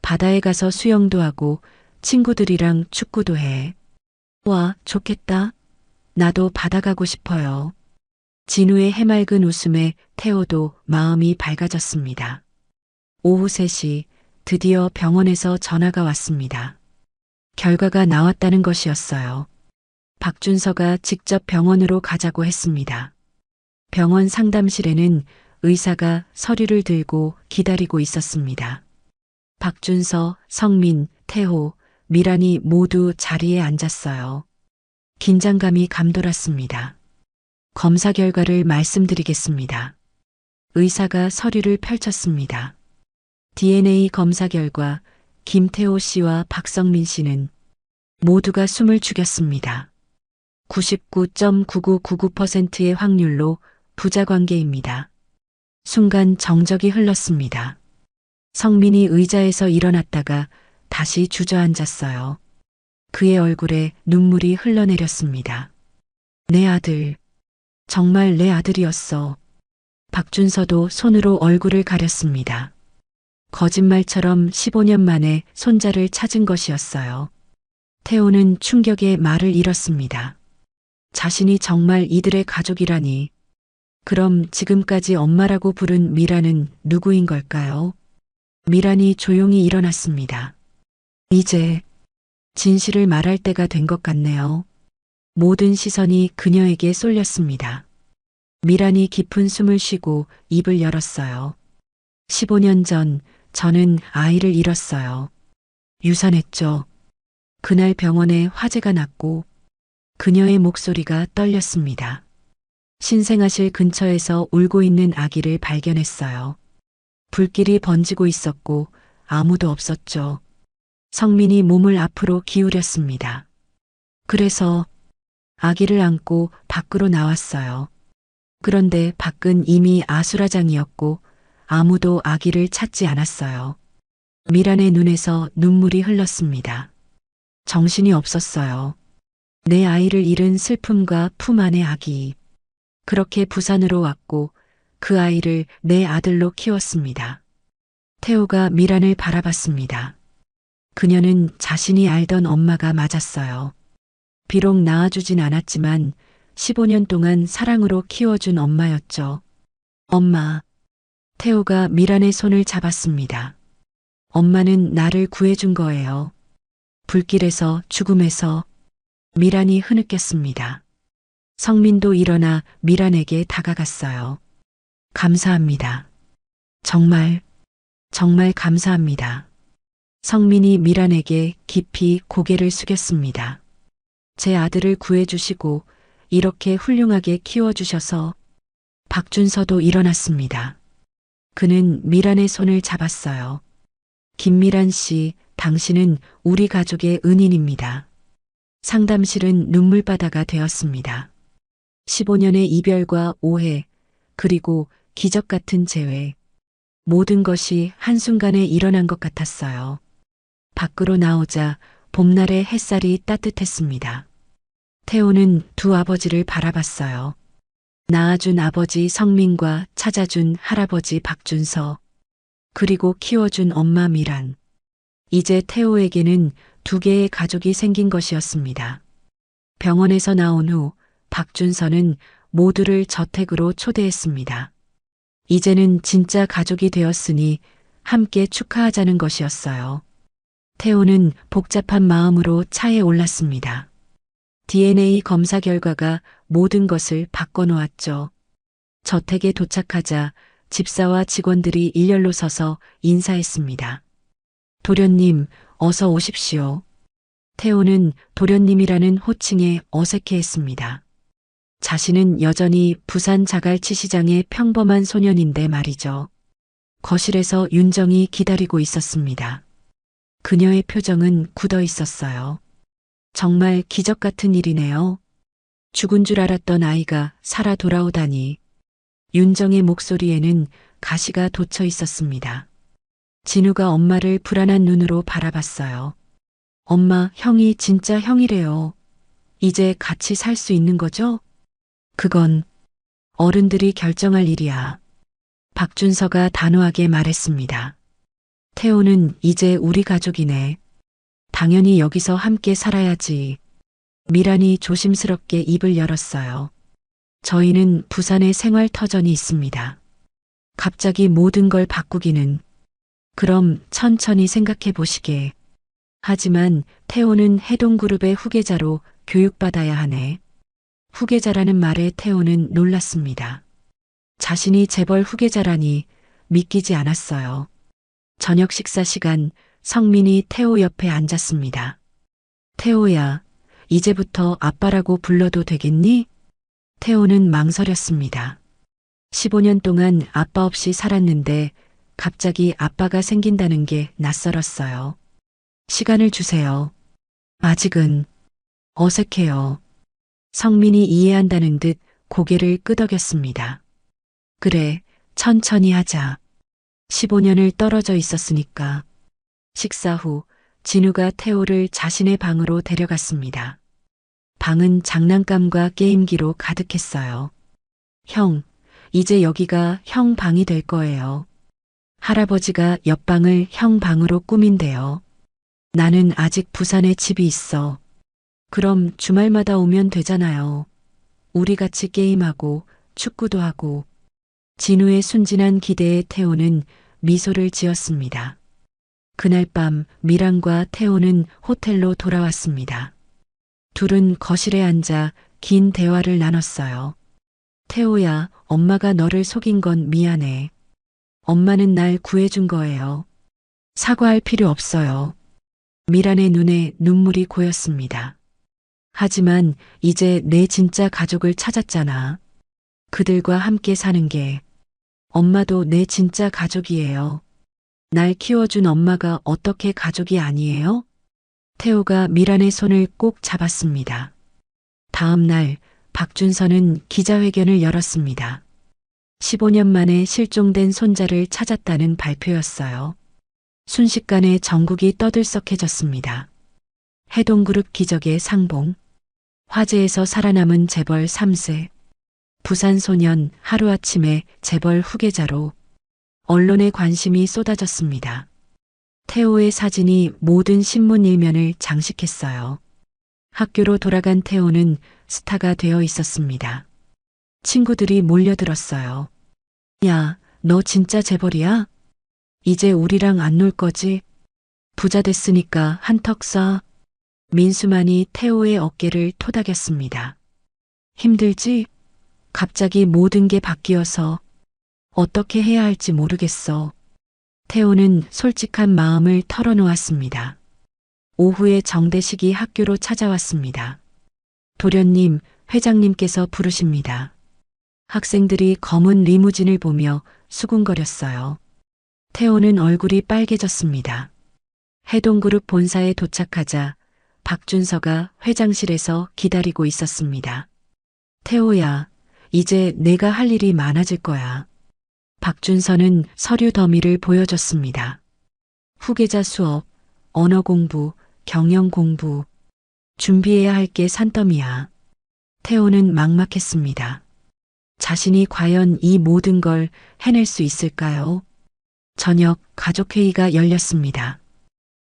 바다에 가서 수영도 하고 친구들이랑 축구도 해. 와, 좋겠다. 나도 바다 가고 싶어요. 진우의 해맑은 웃음에 태호도 마음이 밝아졌습니다. 오후 3시 드디어 병원에서 전화가 왔습니다. 결과가 나왔다는 것이었어요. 박준서가 직접 병원으로 가자고 했습니다. 병원 상담실에는 의사가 서류를 들고 기다리고 있었습니다. 박준서, 성민, 태호, 미란이 모두 자리에 앉았어요. 긴장감이 감돌았습니다. 검사 결과를 말씀드리겠습니다. 의사가 서류를 펼쳤습니다. DNA 검사 결과 김태호 씨와 박성민 씨는 모두가 숨을 죽였습니다. 99.9999%의 확률로 부자관계입니다. 순간 정적이 흘렀습니다. 성민이 의자에서 일어났다가 다시 주저앉았어요. 그의 얼굴에 눈물이 흘러내렸습니다. 내 아들, 정말 내 아들이었어. 박준서도 손으로 얼굴을 가렸습니다. 거짓말처럼 15년 만에 손자를 찾은 것이었어요. 태호는 충격에 말을 잃었습니다. 자신이 정말 이들의 가족이라니. 그럼 지금까지 엄마라고 부른 미란은 누구인 걸까요? 미란이 조용히 일어났습니다. 이제 진실을 말할 때가 된 것 같네요. 모든 시선이 그녀에게 쏠렸습니다. 미란이 깊은 숨을 쉬고 입을 열었어요. 15년 전 저는 아이를 잃었어요. 유산했죠. 그날 병원에 화재가 났고 그녀의 목소리가 떨렸습니다. 신생아실 근처에서 울고 있는 아기를 발견했어요. 불길이 번지고 있었고 아무도 없었죠. 성민이 몸을 앞으로 기울였습니다. 그래서 아기를 안고 밖으로 나왔어요. 그런데 밖은 이미 아수라장이었고 아무도 아기를 찾지 않았어요. 미란의 눈에서 눈물이 흘렀습니다. 정신이 없었어요. 내 아이를 잃은 슬픔과 품 안의 아기. 그렇게 부산으로 왔고 그 아이를 내 아들로 키웠습니다. 태호가 미란을 바라봤습니다. 그녀는 자신이 알던 엄마가 맞았어요. 비록 낳아주진 않았지만 15년 동안 사랑으로 키워준 엄마였죠. 엄마. 태호가 미란의 손을 잡았습니다. 엄마는 나를 구해준 거예요. 불길에서, 죽음에서. 미란이 흐느꼈습니다. 성민도 일어나 미란에게 다가갔어요. 감사합니다. 정말 감사합니다. 성민이 미란에게 깊이 고개를 숙였습니다. 제 아들을 구해주시고 이렇게 훌륭하게 키워주셔서. 박준서도 일어났습니다. 그는 미란의 손을 잡았어요. 김미란 씨, 당신은 우리 가족의 은인입니다. 상담실은 눈물바다가 되었습니다. 15년의 이별과 오해, 그리고 기적 같은 재회. 모든 것이 한순간에 일어난 것 같았어요. 밖으로 나오자 봄날의 햇살이 따뜻했습니다. 태호는 두 아버지를 바라봤어요. 낳아준 아버지 성민과 찾아준 할아버지 박준서, 그리고 키워준 엄마 미란. 이제 태호에게는 두 개의 가족이 생긴 것이었습니다. 병원에서 나온 후 박준서는 모두를 저택으로 초대했습니다. 이제는 진짜 가족이 되었으니 함께 축하하자는 것이었어요. 태호는 복잡한 마음으로 차에 올랐습니다. DNA 검사 결과가 모든 것을 바꿔놓았죠. 저택에 도착하자 집사와 직원들이 일렬로 서서 인사했습니다. 도련님, 어서 오십시오. 태호는 도련님이라는 호칭에 어색해했습니다. 자신은 여전히 부산 자갈치 시장의 평범한 소년인데 말이죠. 거실에서 윤정이 기다리고 있었습니다. 그녀의 표정은 굳어 있었어요. 정말 기적 같은 일이네요. 죽은 줄 알았던 아이가 살아 돌아오다니. 윤정의 목소리에는 가시가 돋쳐 있었습니다. 진우가 엄마를 불안한 눈으로 바라봤어요. 엄마, 형이 진짜 형이래요. 이제 같이 살 수 있는 거죠? 그건 어른들이 결정할 일이야. 박준서가 단호하게 말했습니다. 태호는 이제 우리 가족이네. 당연히 여기서 함께 살아야지. 미란이 조심스럽게 입을 열었어요. 저희는 부산에 생활 터전이 있습니다. 갑자기 모든 걸 바꾸기는. 그럼 천천히 생각해 보시게. 하지만 태호는 해동그룹의 후계자로 교육받아야 하네. 후계자라는 말에 태호는 놀랐습니다. 자신이 재벌 후계자라니 믿기지 않았어요. 저녁 식사 시간, 성민이 태호 옆에 앉았습니다. 태호야, 이제부터 아빠라고 불러도 되겠니? 태호는 망설였습니다. 15년 동안 아빠 없이 살았는데 갑자기 아빠가 생긴다는 게 낯설었어요. 시간을 주세요. 아직은 어색해요. 성민이 이해한다는 듯 고개를 끄덕였습니다. 그래, 천천히 하자. 15년을 떨어져 있었으니까. 식사 후 진우가 태호를 자신의 방으로 데려갔습니다. 방은 장난감과 게임기로 가득했어요. 형, 이제 여기가 형 방이 될 거예요. 할아버지가 옆방을 형 방으로 꾸민대요. 나는 아직 부산에 집이 있어. 그럼 주말마다 오면 되잖아요. 우리 같이 게임하고 축구도 하고. 진우의 순진한 기대에 태호는 미소를 지었습니다. 그날 밤 미란과 태호는 호텔로 돌아왔습니다. 둘은 거실에 앉아 긴 대화를 나눴어요. 태호야, 엄마가 너를 속인 건 미안해. 엄마는 날 구해준 거예요. 사과할 필요 없어요. 미란의 눈에 눈물이 고였습니다. 하지만 이제 내 진짜 가족을 찾았잖아. 그들과 함께 사는 게 엄마도 내 진짜 가족이에요. 날 키워준 엄마가 어떻게 가족이 아니에요? 태호가 미란의 손을 꼭 잡았습니다. 다음 날 박준서는 기자회견을 열었습니다. 15년 만에 실종된 손자를 찾았다는 발표였어요. 순식간에 전국이 떠들썩해졌습니다. 해동그룹 기적의 상봉, 화재에서 살아남은 재벌 3세, 부산 소년 하루아침에 재벌 후계자로 언론의 관심이 쏟아졌습니다. 태호의 사진이 모든 신문 일면을 장식했어요. 학교로 돌아간 태호는 스타가 되어 있었습니다. 친구들이 몰려들었어요. 야, 너 진짜 재벌이야? 이제 우리랑 안 놀 거지? 부자 됐으니까 한턱 쏴. 민수만이 태호의 어깨를 토닥였습니다. 힘들지? 갑자기 모든 게 바뀌어서 어떻게 해야 할지 모르겠어. 태호는 솔직한 마음을 털어놓았습니다. 오후에 정대식이 학교로 찾아왔습니다. 도련님, 회장님께서 부르십니다. 학생들이 검은 리무진을 보며 수군거렸어요. 태호는 얼굴이 빨개졌습니다. 해동그룹 본사에 도착하자 박준서가 회장실에서 기다리고 있었습니다. 태호야, 이제 내가 할 일이 많아질 거야. 박준서는 서류 더미를 보여줬습니다. 후계자 수업, 언어 공부, 경영 공부. 준비해야 할 게 산더미야. 태호는 막막했습니다. 자신이 과연 이 모든 걸 해낼 수 있을까요? 저녁 가족회의가 열렸습니다.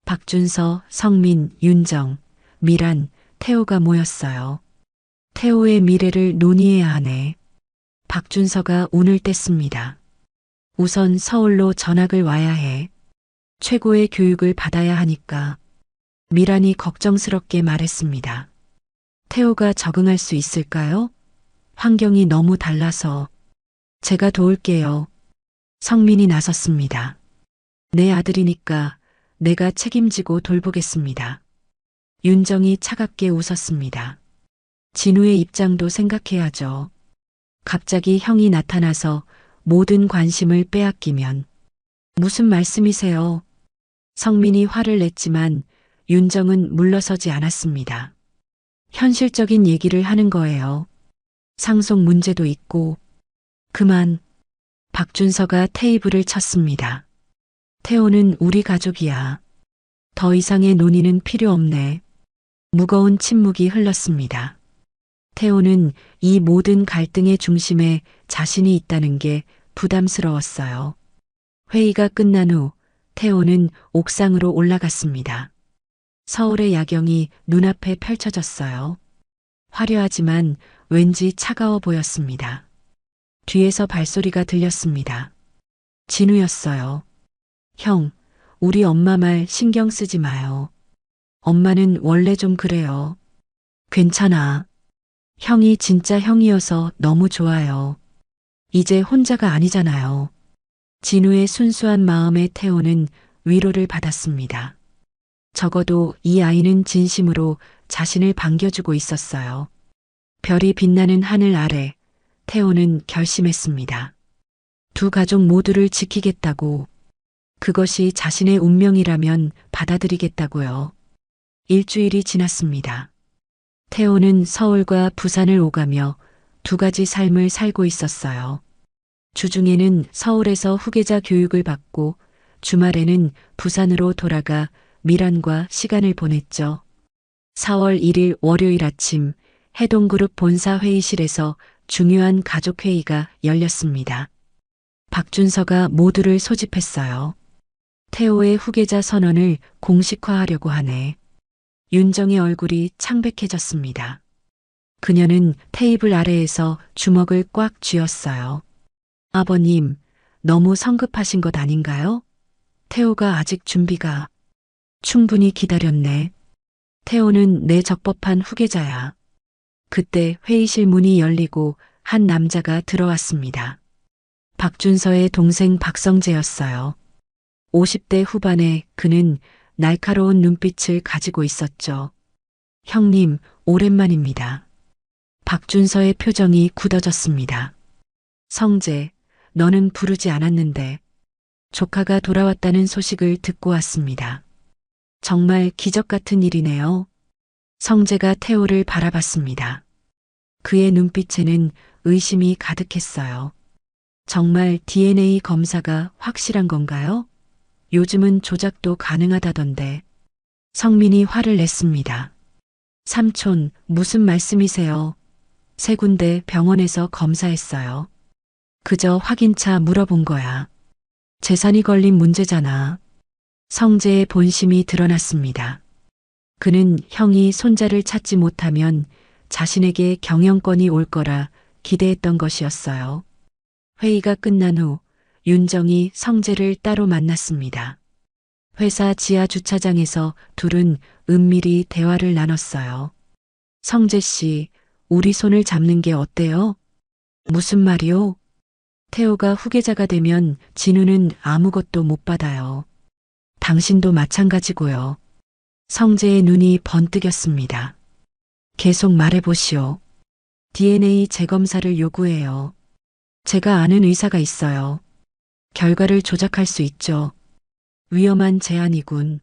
박준서, 성민, 윤정, 미란, 태호가 모였어요. 태호의 미래를 논의해야 하네. 박준서가 운을 뗐습니다. 우선 서울로 전학을 와야 해. 최고의 교육을 받아야 하니까. 미란이 걱정스럽게 말했습니다. 태호가 적응할 수 있을까요? 환경이 너무 달라서. 제가 도울게요. 성민이 나섰습니다. 내 아들이니까 내가 책임지고 돌보겠습니다. 윤정이 차갑게 웃었습니다. 진우의 입장도 생각해야죠. 갑자기 형이 나타나서 모든 관심을 빼앗기면. 무슨 말씀이세요? 성민이 화를 냈지만 윤정은 물러서지 않았습니다. 현실적인 얘기를 하는 거예요. 상속 문제도 있고. 그만. 박준서가 테이블을 쳤습니다. 태호는 우리 가족이야. 더 이상의 논의는 필요 없네. 무거운 침묵이 흘렀습니다. 태호는 이 모든 갈등의 중심에 자신이 있다는 게 부담스러웠어요. 회의가 끝난 후 태호는 옥상으로 올라갔습니다. 서울의 야경이 눈앞에 펼쳐졌어요. 화려하지만 왠지 차가워 보였습니다. 뒤에서 발소리가 들렸습니다. 진우였어요. 형, 우리 엄마 말 신경 쓰지 마요. 엄마는 원래 좀 그래요. 괜찮아. 형이 진짜 형이어서 너무 좋아요. 이제 혼자가 아니잖아요. 진우의 순수한 마음에 태호는 위로를 받았습니다. 적어도 이 아이는 진심으로 자신을 반겨주고 있었어요. 별이 빛나는 하늘 아래 태호는 결심했습니다. 두 가족 모두를 지키겠다고. 그것이 자신의 운명이라면 받아들이겠다고요. 일주일이 지났습니다. 태호는 서울과 부산을 오가며 두 가지 삶을 살고 있었어요. 주중에는 서울에서 후계자 교육을 받고 주말에는 부산으로 돌아가 미란과 시간을 보냈죠. 4월 1일 월요일 아침 해동그룹 본사 회의실에서 중요한 가족회의가 열렸습니다. 박준서가 모두를 소집했어요. 태호의 후계자 선언을 공식화하려고 하네. 윤정의 얼굴이 창백해졌습니다. 그녀는 테이블 아래에서 주먹을 꽉 쥐었어요. 아버님, 너무 성급하신 것 아닌가요? 태호가 아직 준비가. 충분히 기다렸네. 태호는 내 적법한 후계자야. 그때 회의실 문이 열리고 한 남자가 들어왔습니다. 박준서의 동생 박성재였어요. 50대 후반에 그는 날카로운 눈빛을 가지고 있었죠. 형님, 오랜만입니다. 박준서의 표정이 굳어졌습니다. 성재, 너는 부르지 않았는데 조카가 돌아왔다는 소식을 듣고 왔습니다. 정말 기적 같은 일이네요. 성재가 태호를 바라봤습니다. 그의 눈빛에는 의심이 가득했어요. 정말 DNA 검사가 확실한 건가요? 요즘은 조작도 가능하다던데. 성민이 화를 냈습니다. 삼촌, 무슨 말씀이세요? 3군데 병원에서 검사했어요. 그저 확인차 물어본 거야. 재산이 걸린 문제잖아. 성재의 본심이 드러났습니다. 그는 형이 손자를 찾지 못하면 자신에게 경영권이 올 거라 기대했던 것이었어요. 회의가 끝난 후 윤정이 성재를 따로 만났습니다. 회사 지하 주차장에서 둘은 은밀히 대화를 나눴어요. 성재 씨, 우리 손을 잡는 게 어때요? 무슨 말이요? 태호가 후계자가 되면 진우는 아무것도 못 받아요. 당신도 마찬가지고요. 성재의 눈이 번뜩였습니다. 계속 말해보시오. DNA 재검사를 요구해요. 제가 아는 의사가 있어요. 결과를 조작할 수 있죠. 위험한 제안이군.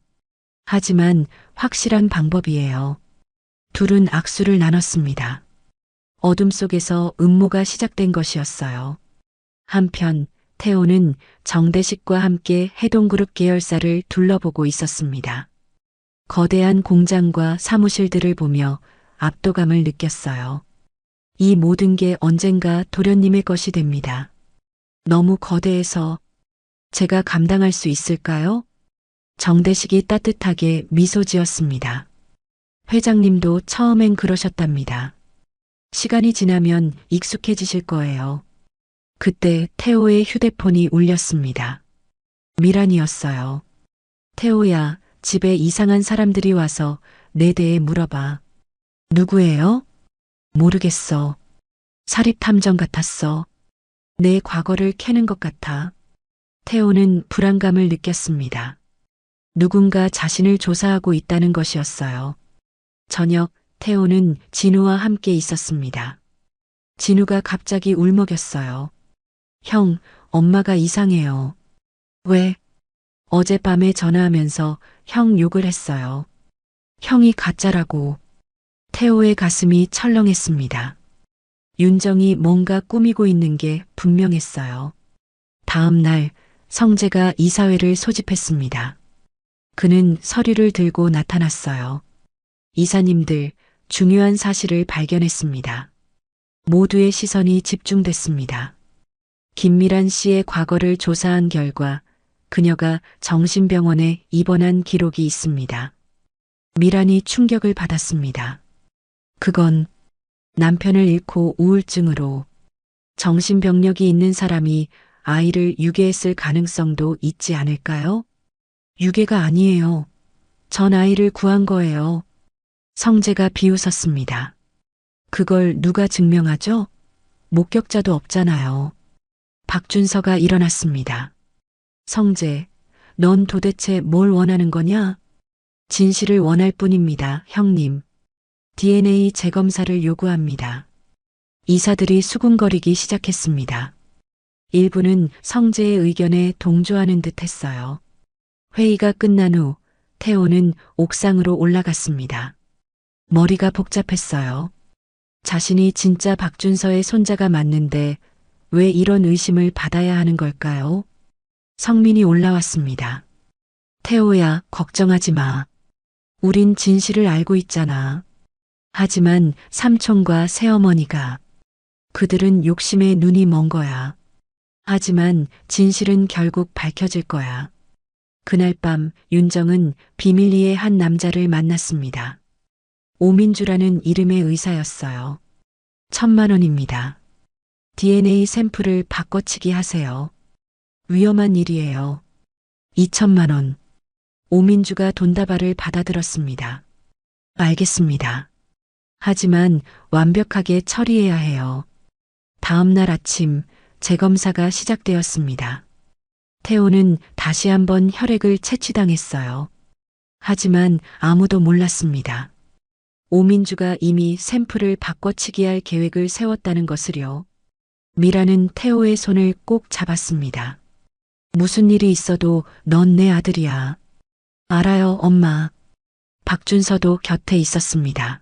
하지만 확실한 방법이에요. 둘은 악수를 나눴습니다. 어둠 속에서 음모가 시작된 것이었어요. 한편 태호는 정대식과 함께 해동그룹 계열사를 둘러보고 있었습니다. 거대한 공장과 사무실들을 보며 압도감을 느꼈어요. 이 모든 게 언젠가 도련님의 것이 됩니다. 너무 거대해서 제가 감당할 수 있을까요? 정대식이 따뜻하게 미소 지었습니다. 회장님도 처음엔 그러셨답니다. 시간이 지나면 익숙해지실 거예요. 그때 태호의 휴대폰이 울렸습니다. 미란이었어요. 태호야, 집에 이상한 사람들이 와서 내 대해 물어봐. 누구예요? 모르겠어. 사립탐정 같았어. 내 과거를 캐는 것 같아. 태호는 불안감을 느꼈습니다. 누군가 자신을 조사하고 있다는 것이었어요. 저녁, 태호는 진우와 함께 있었습니다. 진우가 갑자기 울먹였어요. 형, 엄마가 이상해요. 왜? 어젯밤에 전화하면서 형 욕을 했어요. 형이 가짜라고. 태호의 가슴이 철렁했습니다. 윤정이 뭔가 꾸미고 있는 게 분명했어요. 다음 날 성재가 이사회를 소집했습니다. 그는 서류를 들고 나타났어요. 이사님들, 중요한 사실을 발견했습니다. 모두의 시선이 집중됐습니다. 김미란 씨의 과거를 조사한 결과 그녀가 정신병원에 입원한 기록이 있습니다. 미란이 충격을 받았습니다. 그건 남편을 잃고 우울증으로 정신병력이 있는 사람이 아이를 유괴했을 가능성도 있지 않을까요? 유괴가 아니에요. 전 아이를 구한 거예요. 성재가 비웃었습니다. 그걸 누가 증명하죠? 목격자도 없잖아요. 박준서가 일어났습니다. 성재, 넌 도대체 뭘 원하는 거냐? 진실을 원할 뿐입니다, 형님. DNA 재검사를 요구합니다. 이사들이 수군거리기 시작했습니다. 일부는 성재의 의견에 동조하는 듯 했어요. 회의가 끝난 후 태호는 옥상으로 올라갔습니다. 머리가 복잡했어요. 자신이 진짜 박준서의 손자가 맞는데 왜 이런 의심을 받아야 하는 걸까요? 성민이 올라왔습니다. 태호야, 걱정하지 마. 우린 진실을 알고 있잖아. 하지만 삼촌과 새어머니가 그들은 욕심에 눈이 먼 거야. 하지만 진실은 결국 밝혀질 거야. 그날 밤 윤정은 비밀리에 한 남자를 만났습니다. 오민주라는 이름의 의사였어요. 1,000만 원입니다. DNA 샘플을 바꿔치기 하세요. 위험한 일이에요. 2,000만 원. 오민주가 돈다발을 받아들었습니다. 알겠습니다. 하지만 완벽하게 처리해야 해요. 다음 날 아침 재검사가 시작되었습니다. 태호는 다시 한번 혈액을 채취당했어요. 하지만 아무도 몰랐습니다. 오민주가 이미 샘플을 바꿔치기할 계획을 세웠다는 것을요. 미라는 태호의 손을 꼭 잡았습니다. 무슨 일이 있어도 넌 내 아들이야. 알아요, 엄마. 박준서도 곁에 있었습니다.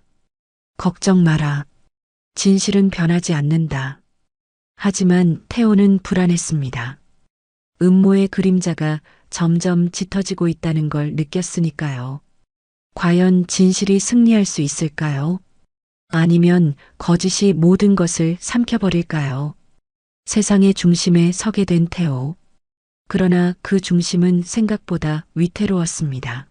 걱정 마라. 진실은 변하지 않는다. 하지만 태호는 불안했습니다. 음모의 그림자가 점점 짙어지고 있다는 걸 느꼈으니까요. 과연 진실이 승리할 수 있을까요? 아니면 거짓이 모든 것을 삼켜버릴까요? 세상의 중심에 서게 된 태호. 그러나 그 중심은 생각보다 위태로웠습니다.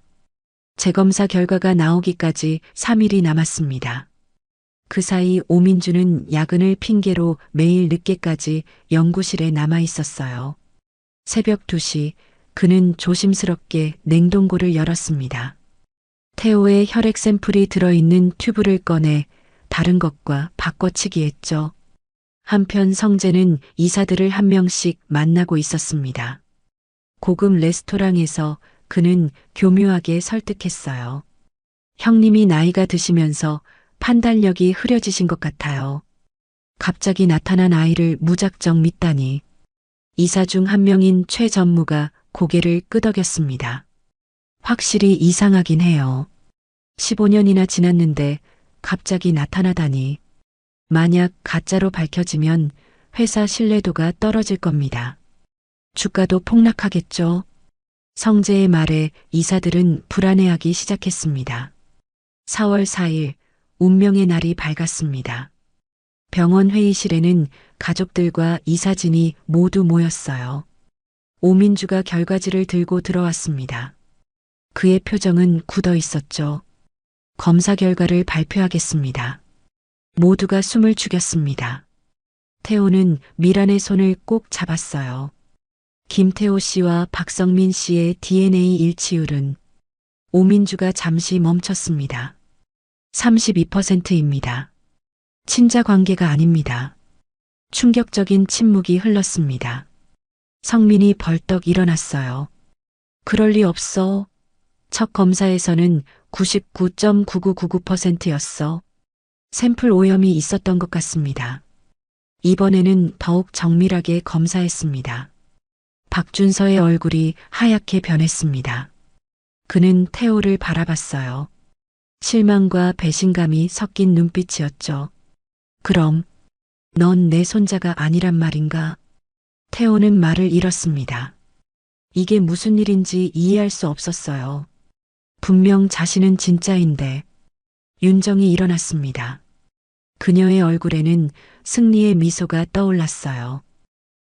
재검사 결과가 나오기까지 3일이 남았습니다. 그 사이 오민주는 야근을 핑계로 매일 늦게까지 연구실에 남아 있었어요. 새벽 2시 그는 조심스럽게 냉동고를 열었습니다. 태호의 혈액 샘플이 들어있는 튜브를 꺼내 다른 것과 바꿔치기 했죠. 한편 성재는 이사들을 한 명씩 만나고 있었습니다. 고급 레스토랑에서 그는 교묘하게 설득했어요. 형님이 나이가 드시면서 판단력이 흐려지신 것 같아요. 갑자기 나타난 아이를 무작정 믿다니. 이사 중 한 명인 최 전무가 고개를 끄덕였습니다. 확실히 이상하긴 해요. 15년이나 지났는데 갑자기 나타나다니. 만약 가짜로 밝혀지면 회사 신뢰도가 떨어질 겁니다. 주가도 폭락하겠죠. 성재의 말에 이사들은 불안해하기 시작했습니다. 4월 4일 운명의 날이 밝았습니다. 병원 회의실에는 가족들과 이사진이 모두 모였어요. 오민주가 결과지를 들고 들어왔습니다. 그의 표정은 굳어 있었죠. 검사 결과를 발표하겠습니다. 모두가 숨을 죽였습니다. 태호는 미란의 손을 꼭 잡았어요. 김태호 씨와 박성민 씨의 DNA 일치율은 오민주가 잠시 멈췄습니다. 32%입니다. 친자 관계가 아닙니다. 충격적인 침묵이 흘렀습니다. 성민이 벌떡 일어났어요. 그럴 리 없어. 첫 검사에서는 99.9999%였어. 샘플 오염이 있었던 것 같습니다. 이번에는 더욱 정밀하게 검사했습니다. 박준서의 얼굴이 하얗게 변했습니다. 그는 태호를 바라봤어요. 실망과 배신감이 섞인 눈빛이었죠. 그럼 넌 내 손자가 아니란 말인가? 태호는 말을 잃었습니다. 이게 무슨 일인지 이해할 수 없었어요. 분명 자신은 진짜인데. 윤정이 일어났습니다. 그녀의 얼굴에는 승리의 미소가 떠올랐어요.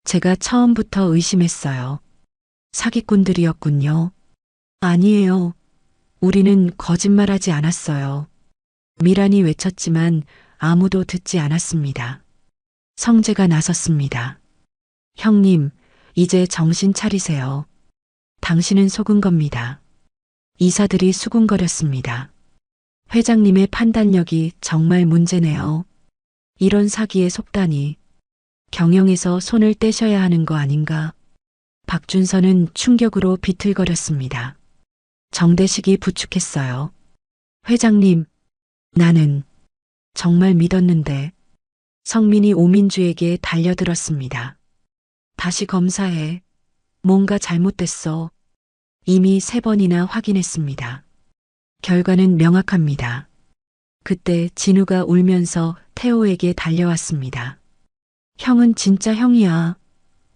제가 처음부터 의심했어요. 사기꾼들이었군요. 아니에요. 우리는 거짓말하지 않았어요. 미란이 외쳤지만 아무도 듣지 않았습니다. 성재가 나섰습니다. 형님, 이제 정신 차리세요. 당신은 속은 겁니다. 이사들이 수군거렸습니다. 회장님의 판단력이 정말 문제네요. 이런 사기에 속다니. 경영에서 손을 떼셔야 하는 거 아닌가? 박준서는 충격으로 비틀거렸습니다. 정대식이 부축했어요. 회장님, 나는 정말 믿었는데. 성민이 오민주에게 달려들었습니다. 다시 검사해. 뭔가 잘못됐어. 이미 3번이나 확인했습니다. 결과는 명확합니다. 그때 진우가 울면서 태호에게 달려왔습니다. 형은 진짜 형이야.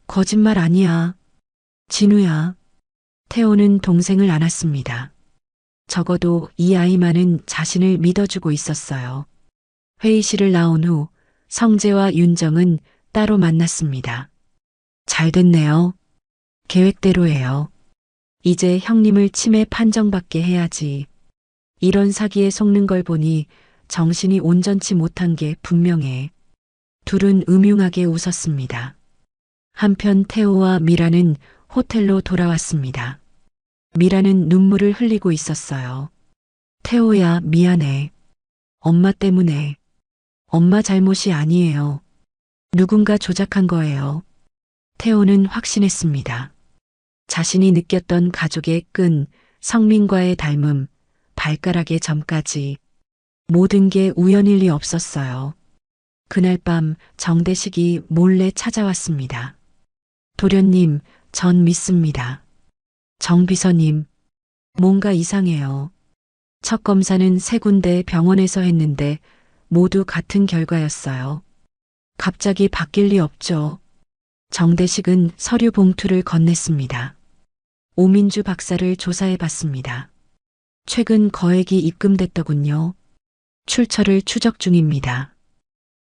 거짓말 아니야. 진우야. 태호는 동생을 안았습니다. 적어도 이 아이만은 자신을 믿어주고 있었어요. 회의실을 나온 후 성재와 윤정은 따로 만났습니다. 잘 됐네요. 계획대로예요. 이제 형님을 치매 판정받게 해야지. 이런 사기에 속는 걸 보니 정신이 온전치 못한 게 분명해. 둘은 음흉하게 웃었습니다. 한편 태호와 미라는 호텔로 돌아왔습니다. 미라는 눈물을 흘리고 있었어요. 태호야, 미안해. 엄마 때문에. 엄마 잘못이 아니에요. 누군가 조작한 거예요. 태호는 확신했습니다. 자신이 느꼈던 가족의 끈, 성민과의 닮음, 발가락의 점까지 모든 게 우연일 리 없었어요. 그날 밤 정대식이 몰래 찾아왔습니다. 도련님, 전 믿습니다. 정 비서님, 뭔가 이상해요. 첫 검사는 3군데 병원에서 했는데 모두 같은 결과였어요. 갑자기 바뀔 리 없죠. 정대식은 서류 봉투를 건넸습니다. 오민주 박사를 조사해 봤습니다. 최근 거액이 입금됐더군요. 출처를 추적 중입니다.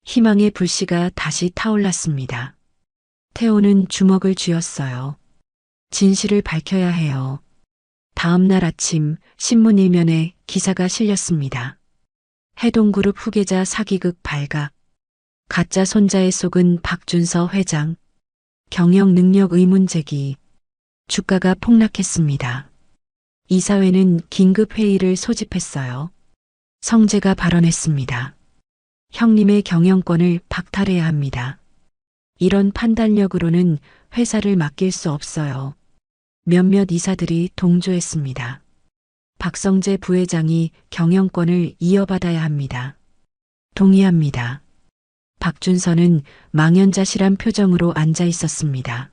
희망의 불씨가 다시 타올랐습니다. 태호는 주먹을 쥐었어요. 진실을 밝혀야 해요. 다음 날 아침 신문 일면에 기사가 실렸습니다. 해동그룹 후계자 사기극 발각. 가짜 손자에 속은 박준서 회장. 경영 능력 의문 제기. 주가가 폭락했습니다. 이사회는 긴급 회의를 소집했어요. 성재가 발언했습니다. 형님의 경영권을 박탈해야 합니다. 이런 판단력으로는 회사를 맡길 수 없어요. 몇몇 이사들이 동조했습니다. 박성재 부회장이 경영권을 이어받아야 합니다. 동의합니다. 박준서는 망연자실한 표정으로 앉아 있었습니다.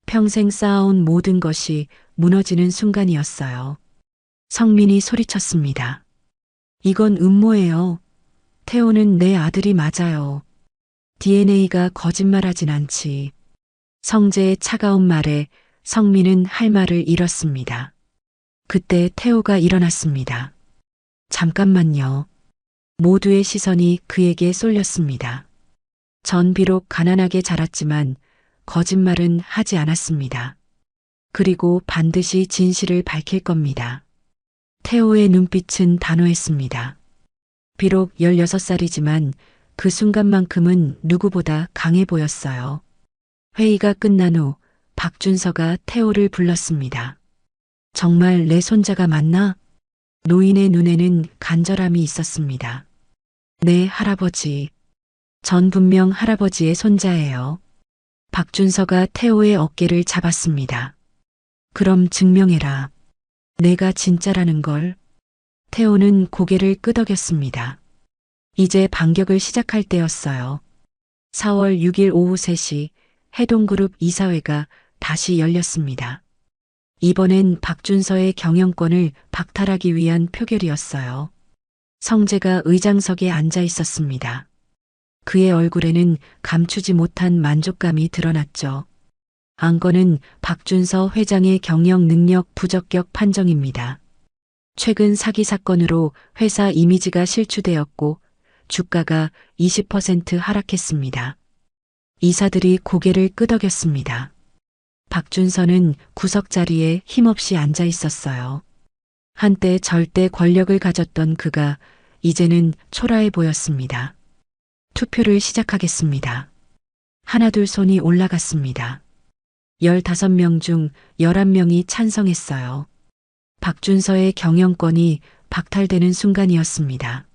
평생 쌓아온 모든 것이 무너지는 순간이었어요. 성민이 소리쳤습니다. 이건 음모예요. 태호는 내 아들이 맞아요. DNA가 거짓말하진 않지. 성재의 차가운 말에 성민은 할 말을 잃었습니다. 그때 태호가 일어났습니다. 잠깐만요. 모두의 시선이 그에게 쏠렸습니다. 전 비록 가난하게 자랐지만 거짓말은 하지 않았습니다. 그리고 반드시 진실을 밝힐 겁니다. 태호의 눈빛은 단호했습니다. 비록 16살이지만 그 순간만큼은 누구보다 강해 보였어요. 회의가 끝난 후 박준서가 태호를 불렀습니다. 정말 내 손자가 맞나? 노인의 눈에는 간절함이 있었습니다. 네, 할아버지. 전 분명 할아버지의 손자예요. 박준서가 태호의 어깨를 잡았습니다. 그럼 증명해라. 내가 진짜라는 걸. 태호는 고개를 끄덕였습니다. 이제 반격을 시작할 때였어요. 4월 6일 오후 3시 해동그룹 이사회가 다시 열렸습니다. 이번엔 박준서의 경영권을 박탈하기 위한 표결이었어요. 성재가 의장석에 앉아 있었습니다. 그의 얼굴에는 감추지 못한 만족감이 드러났죠. 안건은 박준서 회장의 경영 능력 부적격 판정입니다. 최근 사기 사건으로 회사 이미지가 실추되었고 주가가 20% 하락했습니다. 이사들이 고개를 끄덕였습니다. 박준서는 구석 자리에 힘없이 앉아 있었어요. 한때 절대 권력을 가졌던 그가 이제는 초라해 보였습니다. 투표를 시작하겠습니다. 하나둘 손이 올라갔습니다. 15명 중 11명이 찬성했어요. 박준서의 경영권이 박탈되는 순간이었습니다.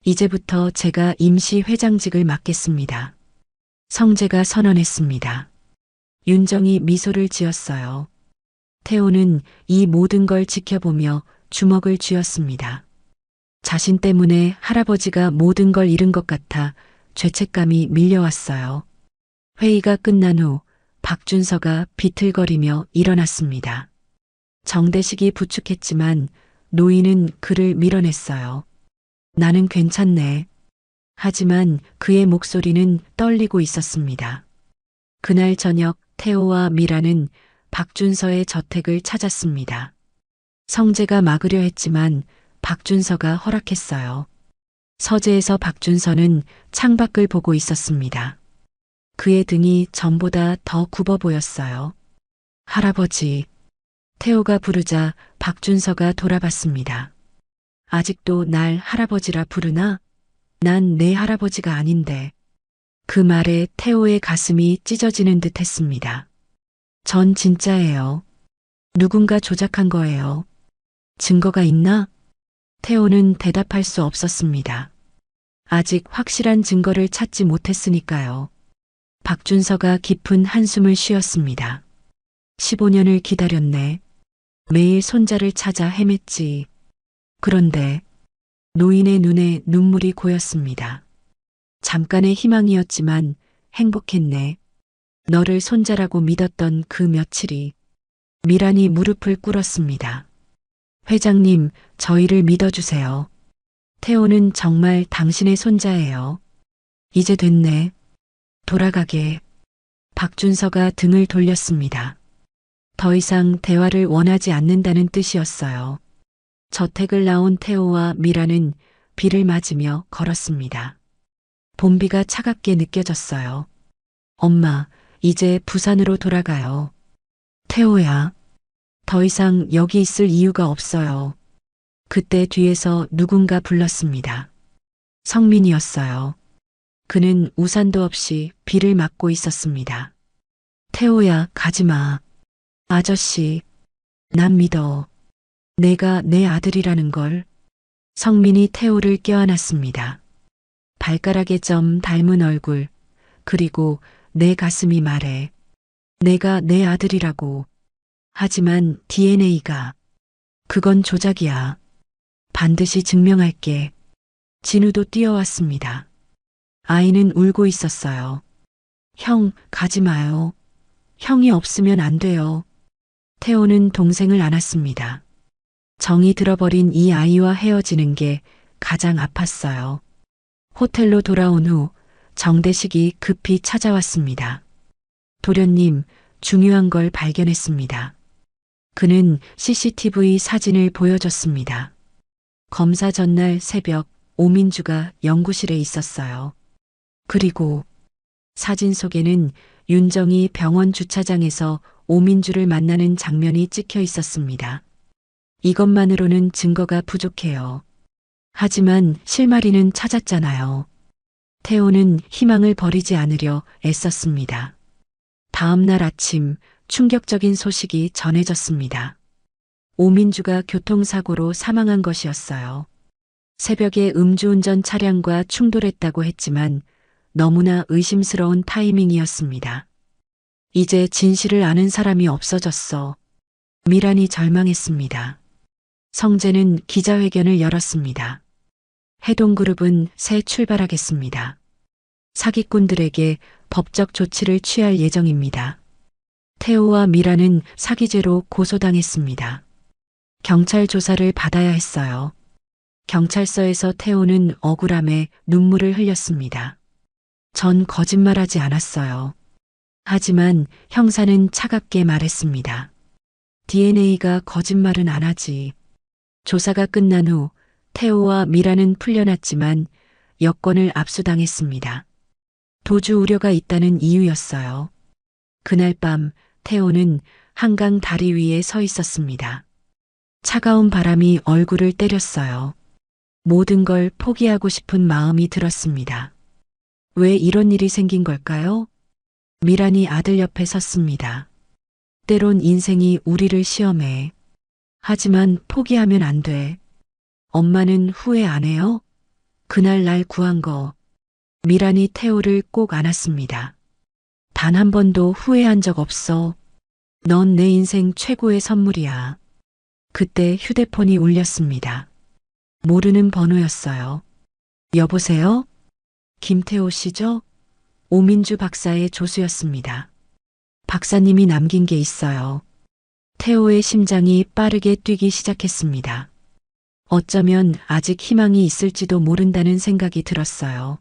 이제부터 제가 임시 회장직을 맡겠습니다. 성재가 선언했습니다. 윤정이 미소를 지었어요. 태호는 이 모든 걸 지켜보며 주먹을 쥐었습니다. 자신 때문에 할아버지가 모든 걸 잃은 것 같아 죄책감이 밀려왔어요. 회의가 끝난 후 박준서가 비틀거리며 일어났습니다. 정대식이 부축했지만 노인은 그를 밀어냈어요. 나는 괜찮네. 하지만 그의 목소리는 떨리고 있었습니다. 그날 저녁 태호와 미라는 박준서의 저택을 찾았습니다. 성재가 막으려 했지만 박준서가 허락했어요. 서재에서 박준서는 창밖을 보고 있었습니다. 그의 등이 전보다 더 굽어 보였어요. 할아버지. 태호가 부르자 박준서가 돌아봤습니다. 아직도 날 할아버지라 부르나? 난 내 할아버지가 아닌데. 그 말에 태호의 가슴이 찢어지는 듯 했습니다. 전 진짜예요. 누군가 조작한 거예요. 증거가 있나? 태호는 대답할 수 없었습니다. 아직 확실한 증거를 찾지 못했으니까요. 박준서가 깊은 한숨을 쉬었습니다. 15년을 기다렸네. 매일 손자를 찾아 헤맸지. 그런데 노인의 눈에 눈물이 고였습니다. 잠깐의 희망이었지만 행복했네. 너를 손자라고 믿었던 그 며칠이. 미란이 무릎을 꿇었습니다. 회장님, 저희를 믿어주세요. 태호는 정말 당신의 손자예요. 이제 됐네. 돌아가게. 박준서가 등을 돌렸습니다. 더 이상 대화를 원하지 않는다는 뜻이었어요. 저택을 나온 태호와 미라는 비를 맞으며 걸었습니다. 봄비가 차갑게 느껴졌어요. 엄마, 이제 부산으로 돌아가요. 태호야, 더 이상 여기 있을 이유가 없어요. 그때 뒤에서 누군가 불렀습니다. 성민이었어요. 그는 우산도 없이 비를 맞고 있었습니다. 태호야, 가지마. 아저씨, 난 믿어. 내가 내 아들이라는 걸. 성민이 태호를 껴안았습니다. 발가락에 점 닮은 얼굴, 그리고 내 가슴이 말해. 내가 내 아들이라고. 하지만 DNA가. 그건 조작이야. 반드시 증명할게. 진우도 뛰어왔습니다. 아이는 울고 있었어요. 형, 가지 마요. 형이 없으면 안 돼요. 태호는 동생을 안았습니다. 정이 들어버린 이 아이와 헤어지는 게 가장 아팠어요. 호텔로 돌아온 후 정대식이 급히 찾아왔습니다. 도련님, 중요한 걸 발견했습니다. 그는 CCTV 사진을 보여줬습니다. 검사 전날 새벽 오민주가 연구실에 있었어요. 그리고 사진 속에는 윤정이 병원 주차장에서 오민주를 만나는 장면이 찍혀 있었습니다. 이것만으로는 증거가 부족해요. 하지만 실마리는 찾았잖아요. 태호는 희망을 버리지 않으려 애썼습니다. 다음 날 아침 충격적인 소식이 전해졌습니다. 오민주가 교통사고로 사망한 것이었어요. 새벽에 음주운전 차량과 충돌했다고 했지만 너무나 의심스러운 타이밍이었습니다. 이제 진실을 아는 사람이 없어졌어. 미란이 절망했습니다. 성재는 기자회견을 열었습니다. 해동그룹은 새 출발하겠습니다. 사기꾼들에게 법적 조치를 취할 예정입니다. 태호와 미라는 사기죄로 고소당했습니다. 경찰 조사를 받아야 했어요. 경찰서에서 태호는 억울함에 눈물을 흘렸습니다. 전 거짓말하지 않았어요. 하지만 형사는 차갑게 말했습니다. DNA가 거짓말은 안 하지. 조사가 끝난 후 태호와 미라는 풀려났지만 여권을 압수당했습니다. 도주 우려가 있다는 이유였어요. 그날 밤 태호는 한강 다리 위에 서 있었습니다. 차가운 바람이 얼굴을 때렸어요. 모든 걸 포기하고 싶은 마음이 들었습니다. 왜 이런 일이 생긴 걸까요? 미란이 아들 옆에 섰습니다. 때론 인생이 우리를 시험해. 하지만 포기하면 안 돼. 엄마는 후회 안 해요? 그날 날 구한 거. 미란이 태호를 꼭 안았습니다. 단 한 번도 후회한 적 없어. 넌 내 인생 최고의 선물이야. 그때 휴대폰이 울렸습니다. 모르는 번호였어요. 여보세요? 김태호 씨죠? 오민주 박사의 조수였습니다. 박사님이 남긴 게 있어요. 태호의 심장이 빠르게 뛰기 시작했습니다. 어쩌면 아직 희망이 있을지도 모른다는 생각이 들었어요.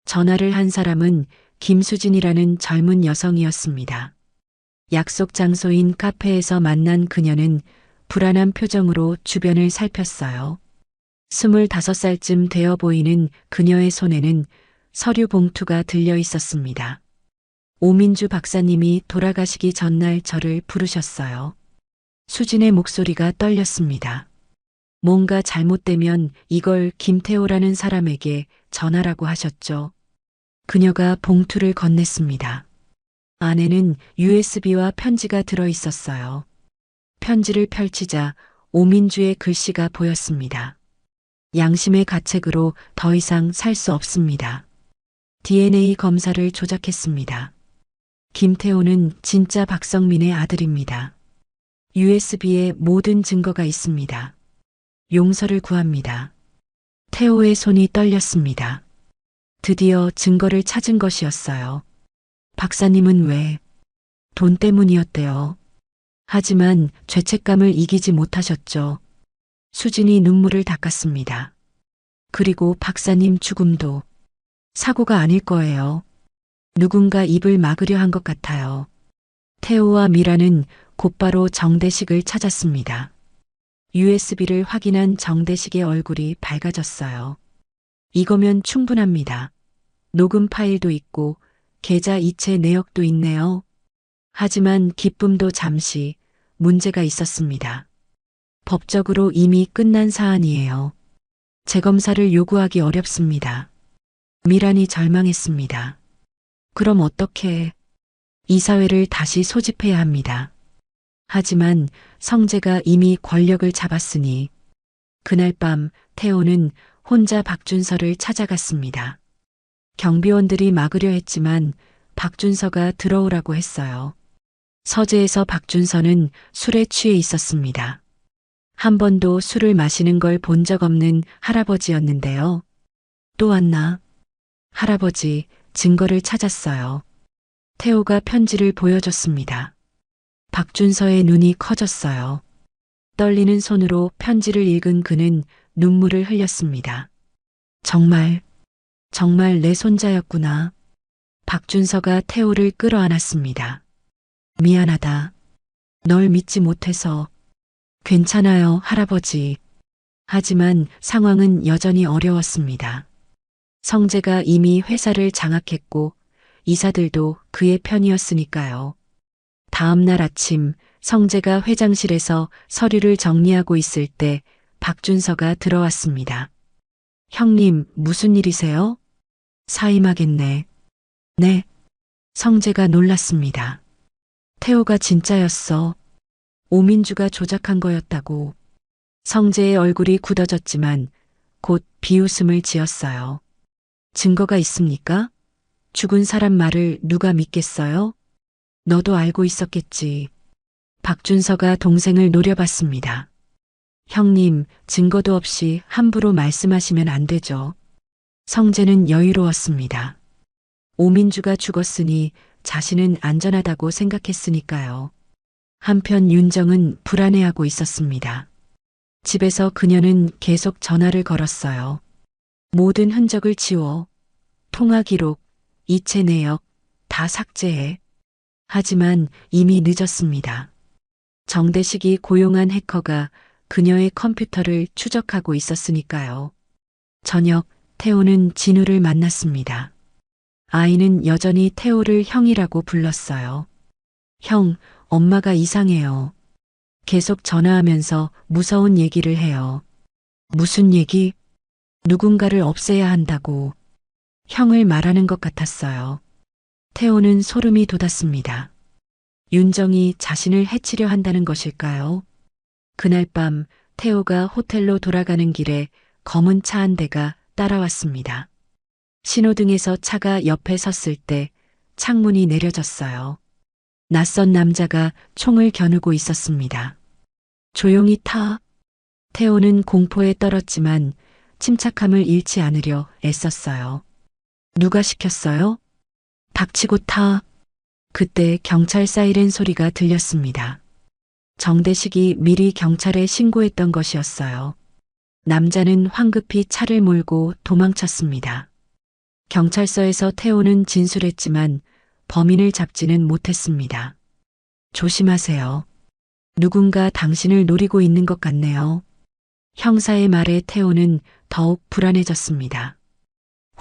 전화를 한 사람은 김수진이라는 젊은 여성이었습니다. 약속 장소인 카페에서 만난 그녀는 불안한 표정으로 주변을 살폈어요. 25살쯤 되어 보이는 그녀의 손에는 서류 봉투가 들려 있었습니다. 오민주 박사님이 돌아가시기 전날 저를 부르셨어요. 수진의 목소리가 떨렸습니다. 뭔가 잘못되면 이걸 김태호라는 사람에게 전하라고 하셨죠. 그녀가 봉투를 건넸습니다. 안에는 USB와 편지가 들어 있었어요. 편지를 펼치자 오민주의 글씨가 보였습니다. 양심의 가책으로 더 이상 살 수 없습니다. DNA 검사를 조작했습니다. 김태호는 진짜 박성민의 아들입니다. USB에 모든 증거가 있습니다. 용서를 구합니다. 태호의 손이 떨렸습니다. 드디어 증거를 찾은 것이었어요. 박사님은 왜? 돈 때문이었대요. 하지만 죄책감을 이기지 못하셨죠. 수진이 눈물을 닦았습니다. 그리고 박사님 죽음도 사고가 아닐 거예요. 누군가 입을 막으려 한 것 같아요. 태호와 미라는 곧바로 정대식을 찾았습니다. USB를 확인한 정대식의 얼굴이 밝아졌어요. 이거면 충분합니다. 녹음 파일도 있고 계좌 이체 내역도 있네요. 하지만 기쁨도 잠시 문제가 있었습니다. 법적으로 이미 끝난 사안이에요. 재검사를 요구하기 어렵습니다. 미란이 절망했습니다. 그럼 어떻게? 이사회를 다시 소집해야 합니다. 하지만 성재가 이미 권력을 잡았으니 그날 밤 태호는 혼자 박준서를 찾아갔습니다. 경비원들이 막으려 했지만 박준서가 들어오라고 했어요. 서재에서 박준서는 술에 취해 있었습니다. 한 번도 술을 마시는 걸 본 적 없는 할아버지였는데요. 또 왔나? 할아버지, 증거를 찾았어요. 태호가 편지를 보여줬습니다. 박준서의 눈이 커졌어요. 떨리는 손으로 편지를 읽은 그는 눈물을 흘렸습니다. 정말 내 손자였구나. 박준서가 태호를 끌어안았습니다. 미안하다. 널 믿지 못해서. 괜찮아요, 할아버지. 하지만 상황은 여전히 어려웠습니다. 성재가 이미 회사를 장악했고 이사들도 그의 편이었으니까요. 다음 날 아침 성재가 회장실에서 서류를 정리하고 있을 때 박준서가 들어왔습니다. 형님, 무슨 일이세요? 사임하겠네. 네. 성재가 놀랐습니다. 태호가 진짜였어. 오민주가 조작한 거였다고. 성재의 얼굴이 굳어졌지만 곧 비웃음을 지었어요. 증거가 있습니까? 죽은 사람 말을 누가 믿겠어요? 너도 알고 있었겠지. 박준서가 동생을 노려봤습니다. 형님, 증거도 없이 함부로 말씀하시면 안 되죠. 성재는 여유로웠습니다. 오민주가 죽었으니 자신은 안전하다고 생각했으니까요. 한편 윤정은 불안해하고 있었습니다. 집에서 그녀는 계속 전화를 걸었어요. 모든 흔적을 지워. 통화 기록, 이체 내역 다 삭제해. 하지만 이미 늦었습니다. 정대식이 고용한 해커가 그녀의 컴퓨터를 추적하고 있었으니까요. 저녁 태호는 진우를 만났습니다. 아이는 여전히 태호를 형이라고 불렀어요. 형, 엄마가 이상해요. 계속 전화하면서 무서운 얘기를 해요. 무슨 얘기? 누군가를 없애야 한다고. 형을 말하는 것 같았어요. 태호는 소름이 돋았습니다. 윤정이 자신을 해치려 한다는 것일까요? 그날 밤 태호가 호텔로 돌아가는 길에 검은 차 한 대가 따라왔습니다. 신호등에서 차가 옆에 섰을 때 창문이 내려졌어요. 낯선 남자가 총을 겨누고 있었습니다. 조용히 타. 태호는 공포에 떨었지만 침착함을 잃지 않으려 애썼어요. 누가 시켰어요? 닥치고 타. 그때 경찰 사이렌 소리가 들렸습니다. 정대식이 미리 경찰에 신고했던 것이었어요. 남자는 황급히 차를 몰고 도망쳤습니다. 경찰서에서 태호는 진술했지만 범인을 잡지는 못했습니다. 조심하세요. 누군가 당신을 노리고 있는 것 같네요. 형사의 말에 태호는 더욱 불안해졌습니다.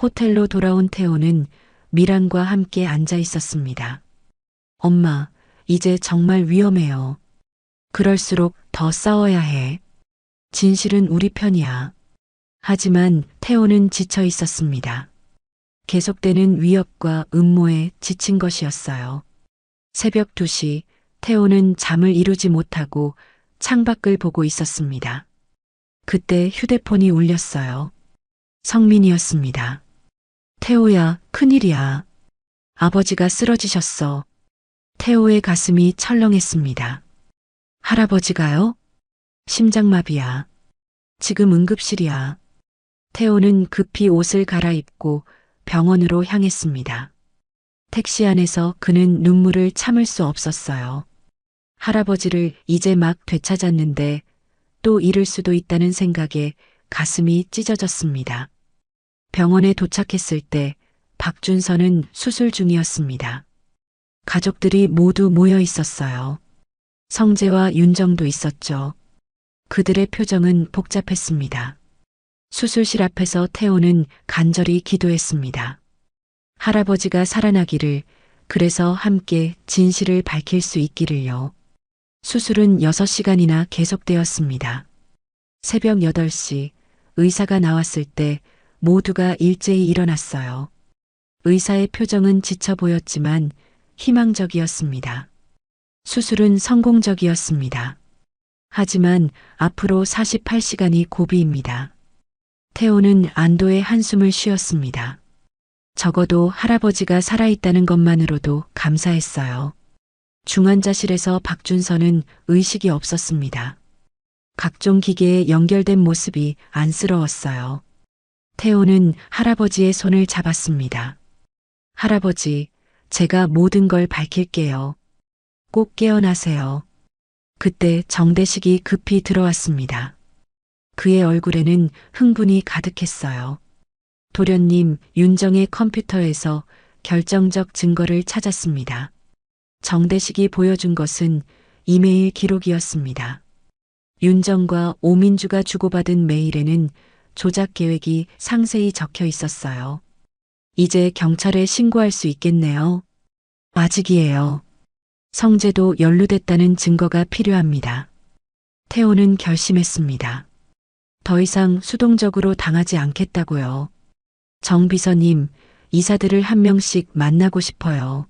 호텔로 돌아온 태호는 미란과 함께 앉아 있었습니다. 엄마, 이제 정말 위험해요. 그럴수록 더 싸워야 해. 진실은 우리 편이야. 하지만 태호는 지쳐 있었습니다. 계속되는 위협과 음모에 지친 것이었어요. 새벽 2시 태호는 잠을 이루지 못하고 창밖을 보고 있었습니다. 그때 휴대폰이 울렸어요. 성민이었습니다. 태호야, 큰일이야. 아버지가 쓰러지셨어. 태호의 가슴이 철렁했습니다. 할아버지가요? 심장마비야. 지금 응급실이야. 태호는 급히 옷을 갈아입고 병원으로 향했습니다. 택시 안에서 그는 눈물을 참을 수 없었어요. 할아버지를 이제 막 되찾았는데 또 잃을 수도 있다는 생각에 가슴이 찢어졌습니다. 병원에 도착했을 때 박준서는 수술 중이었습니다. 가족들이 모두 모여 있었어요. 성재와 윤정도 있었죠. 그들의 표정은 복잡했습니다. 수술실 앞에서 태호는 간절히 기도했습니다. 할아버지가 살아나기를, 그래서 함께 진실을 밝힐 수 있기를요. 수술은 6시간이나 계속되었습니다. 새벽 8시 의사가 나왔을 때 모두가 일제히 일어났어요. 의사의 표정은 지쳐 보였지만 희망적이었습니다. 수술은 성공적이었습니다. 하지만 앞으로 48시간이 고비입니다. 태호는 안도의 한숨을 쉬었습니다. 적어도 할아버지가 살아있다는 것만으로도 감사했어요. 중환자실에서 박준서는 의식이 없었습니다. 각종 기계에 연결된 모습이 안쓰러웠어요. 태호는 할아버지의 손을 잡았습니다. 할아버지, 제가 모든 걸 밝힐게요. 꼭 깨어나세요. 그때 정대식이 급히 들어왔습니다. 그의 얼굴에는 흥분이 가득했어요. 도련님, 윤정의 컴퓨터에서 결정적 증거를 찾았습니다. 정대식이 보여준 것은 이메일 기록이었습니다. 윤정과 오민주가 주고받은 메일에는 조작 계획이 상세히 적혀 있었어요. 이제 경찰에 신고할 수 있겠네요. 아직이에요. 성재도 연루됐다는 증거가 필요합니다. 태호는 결심했습니다. 더 이상 수동적으로 당하지 않겠다고요. 정 비서님, 이사들을 한 명씩 만나고 싶어요.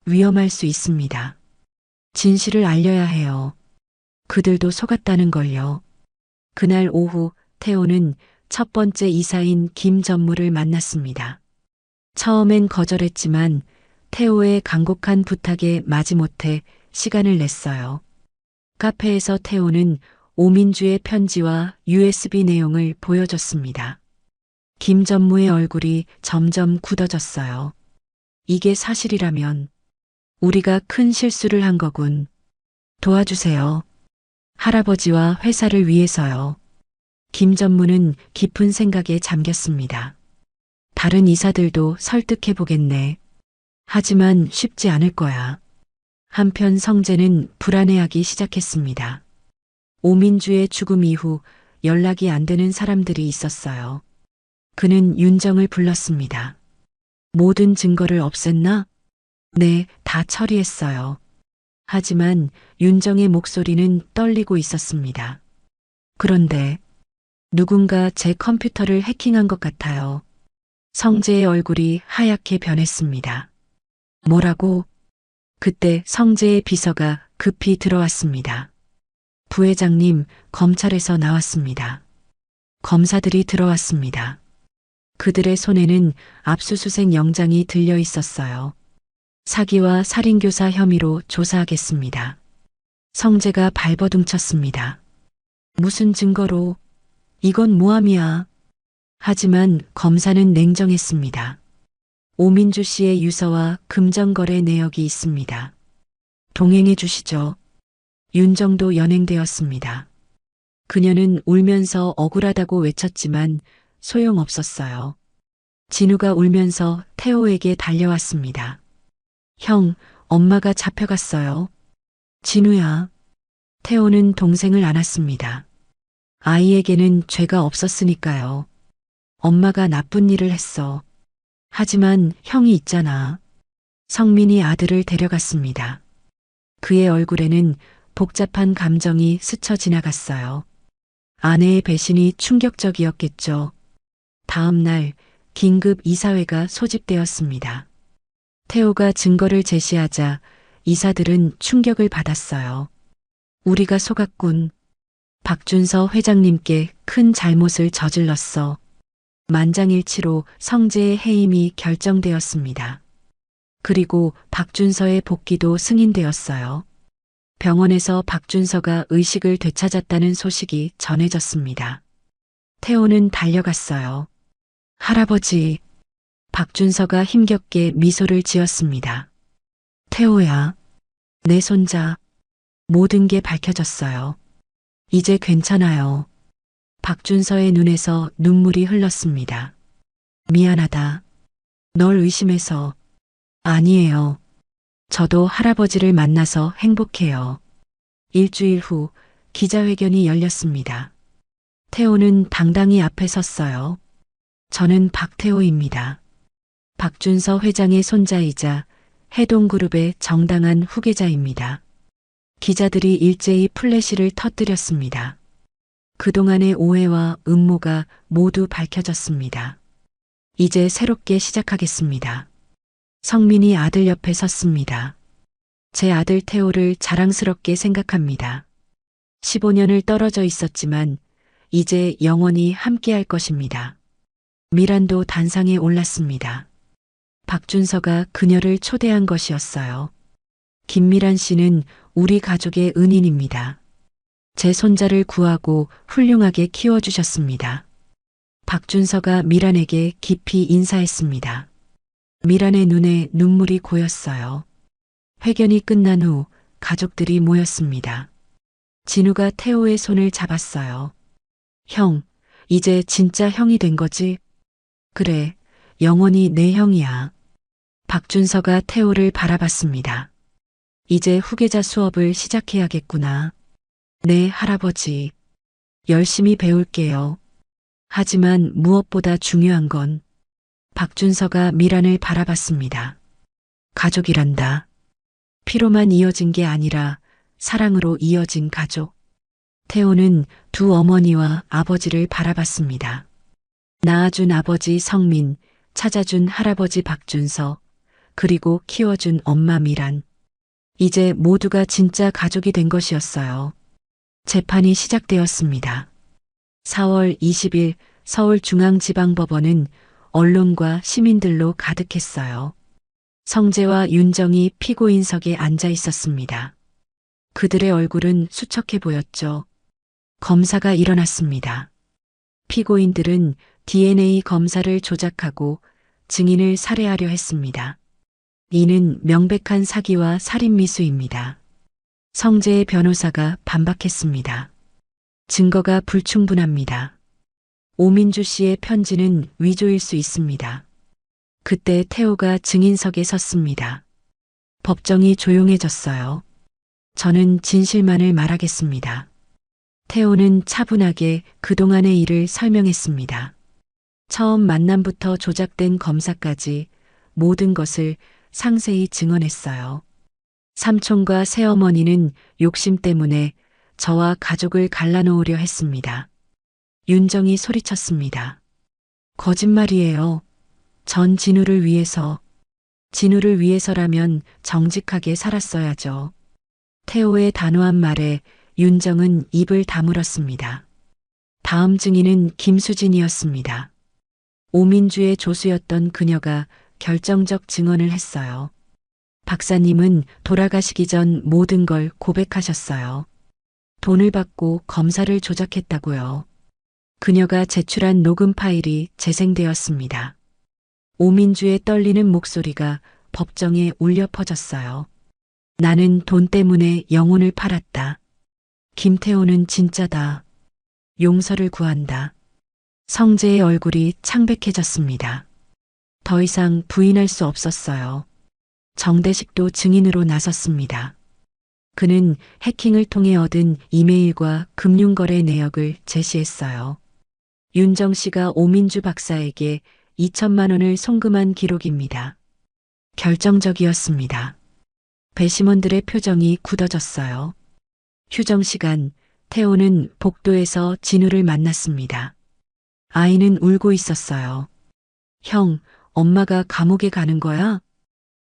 위험할 수 있습니다. 진실을 알려야 해요. 그들도 속았다는 걸요. 그날 오후 태호는 첫 번째 이사인 김전무를 만났습니다. 처음엔 거절했지만 태호의 간곡한 부탁에 마지못해 시간을 냈어요. 카페에서 태호는 오민주의 편지와 USB 내용을 보여줬습니다. 김전무의 얼굴이 점점 굳어졌어요. 이게 사실이라면 우리가 큰 실수를 한 거군. 도와주세요. 할아버지와 회사를 위해서요. 김전무는 깊은 생각에 잠겼습니다. 다른 이사들도 설득해 보겠네. 하지만 쉽지 않을 거야. 한편 성재는 불안해하기 시작했습니다. 오민주의 죽음 이후 연락이 안 되는 사람들이 있었어요. 그는 윤정을 불렀습니다. 모든 증거를 없앴나? 네, 다 처리했어요. 하지만 윤정의 목소리는 떨리고 있었습니다. 그런데 누군가 제 컴퓨터를 해킹한 것 같아요. 성재의 얼굴이 하얗게 변했습니다. 뭐라고? 그때 성재의 비서가 급히 들어왔습니다. 부회장님, 검찰에서 나왔습니다. 검사들이 들어왔습니다. 그들의 손에는 압수수색 영장이 들려 있었어요. 사기와 살인교사 혐의로 조사하겠습니다. 성재가 발버둥쳤습니다. 무슨 증거로? 이건 모함이야. 하지만 검사는 냉정했습니다. 오민주 씨의 유서와 금전거래 내역이 있습니다. 동행해 주시죠. 윤정도 연행되었습니다. 그녀는 울면서 억울하다고 외쳤지만 소용없었어요. 진우가 울면서 태호에게 달려왔습니다. 형, 엄마가 잡혀갔어요. 진우야. 태호는 동생을 안았습니다. 아이에게는 죄가 없었으니까요. 엄마가 나쁜 일을 했어. 하지만 형이 있잖아. 성민이 아들을 데려갔습니다. 그의 얼굴에는 복잡한 감정이 스쳐 지나갔어요. 아내의 배신이 충격적이었겠죠. 다음 날 긴급 이사회가 소집되었습니다. 태호가 증거를 제시하자 이사들은 충격을 받았어요. 우리가 속았군. 박준서 회장님께 큰 잘못을 저질렀어. 만장일치로 성재의 해임이 결정되었습니다. 그리고 박준서의 복귀도 승인되었어요. 병원에서 박준서가 의식을 되찾았다는 소식이 전해졌습니다. 태호는 달려갔어요. 할아버지. 박준서가 힘겹게 미소를 지었습니다. 태호야. 내 손자. 모든 게 밝혀졌어요. 이제 괜찮아요. 박준서의 눈에서 눈물이 흘렀습니다. 미안하다. 널 의심해서. 아니에요. 저도 할아버지를 만나서 행복해요. 일주일 후 기자회견이 열렸습니다. 태호는 당당히 앞에 섰어요. 저는 박태호입니다. 박준서 회장의 손자이자 해동그룹의 정당한 후계자입니다. 기자들이 일제히 플래시를 터뜨렸습니다. 그동안의 오해와 음모가 모두 밝혀졌습니다. 이제 새롭게 시작하겠습니다. 성민이 아들 옆에 섰습니다. 제 아들 태호를 자랑스럽게 생각합니다. 15년을 떨어져 있었지만 이제 영원히 함께할 것입니다. 미란도 단상에 올랐습니다. 박준서가 그녀를 초대한 것이었어요. 김미란 씨는 우리 가족의 은인입니다. 제 손자를 구하고 훌륭하게 키워주셨습니다. 박준서가 미란에게 깊이 인사했습니다. 미란의 눈에 눈물이 고였어요. 회견이 끝난 후 가족들이 모였습니다. 진우가 태호의 손을 잡았어요. 형, 이제 진짜 형이 된 거지? 그래, 영원히 내 형이야. 박준서가 태호를 바라봤습니다. 이제 후계자 수업을 시작해야겠구나. 네, 할아버지. 열심히 배울게요. 하지만 무엇보다 중요한 건 박준서가 미란을 바라봤습니다. 가족이란다. 피로만 이어진 게 아니라 사랑으로 이어진 가족. 태호는 두 어머니와 아버지를 바라봤습니다. 낳아준 아버지 성민, 찾아준 할아버지 박준서, 그리고 키워준 엄마 미란. 이제 모두가 진짜 가족이 된 것이었어요. 재판이 시작되었습니다. 4월 20일 서울중앙지방법원은 언론과 시민들로 가득했어요. 성재와 윤정이 피고인석에 앉아 있었습니다. 그들의 얼굴은 수척해 보였죠. 검사가 일어났습니다. 피고인들은 DNA 검사를 조작하고 증인을 살해하려 했습니다. 이는 명백한 사기와 살인미수입니다. 성재의 변호사가 반박했습니다. 증거가 불충분합니다. 오민주 씨의 편지는 위조일 수 있습니다. 그때 태호가 증인석에 섰습니다. 법정이 조용해졌어요. 저는 진실만을 말하겠습니다. 태호는 차분하게 그동안의 일을 설명했습니다. 처음 만남부터 조작된 검사까지 모든 것을 상세히 증언했어요. 삼촌과 새어머니는 욕심 때문에 저와 가족을 갈라놓으려 했습니다. 윤정이 소리쳤습니다. 거짓말이에요. 전 진우를 위해서. 진우를 위해서라면 정직하게 살았어야죠. 태호의 단호한 말에 윤정은 입을 다물었습니다. 다음 증인은 김수진이었습니다. 오민주의 조수였던 그녀가 결정적 증언을 했어요. 박사님은 돌아가시기 전 모든 걸 고백하셨어요. 돈을 받고 검사를 조작했다고요. 그녀가 제출한 녹음 파일이 재생되었습니다. 오민주의 떨리는 목소리가 법정에 울려 퍼졌어요. 나는 돈 때문에 영혼을 팔았다. 김태호는 진짜다. 용서를 구한다. 성재의 얼굴이 창백해졌습니다. 더 이상 부인할 수 없었어요. 정대식도 증인으로 나섰습니다. 그는 해킹을 통해 얻은 이메일과 금융거래 내역을 제시했어요. 윤정 씨가 오민주 박사에게 2천만 원을 송금한 기록입니다. 결정적이었습니다. 배심원들의 표정이 굳어졌어요. 휴정 시간, 태호는 복도에서 진우를 만났습니다. 아이는 울고 있었어요. 형, 엄마가 감옥에 가는 거야?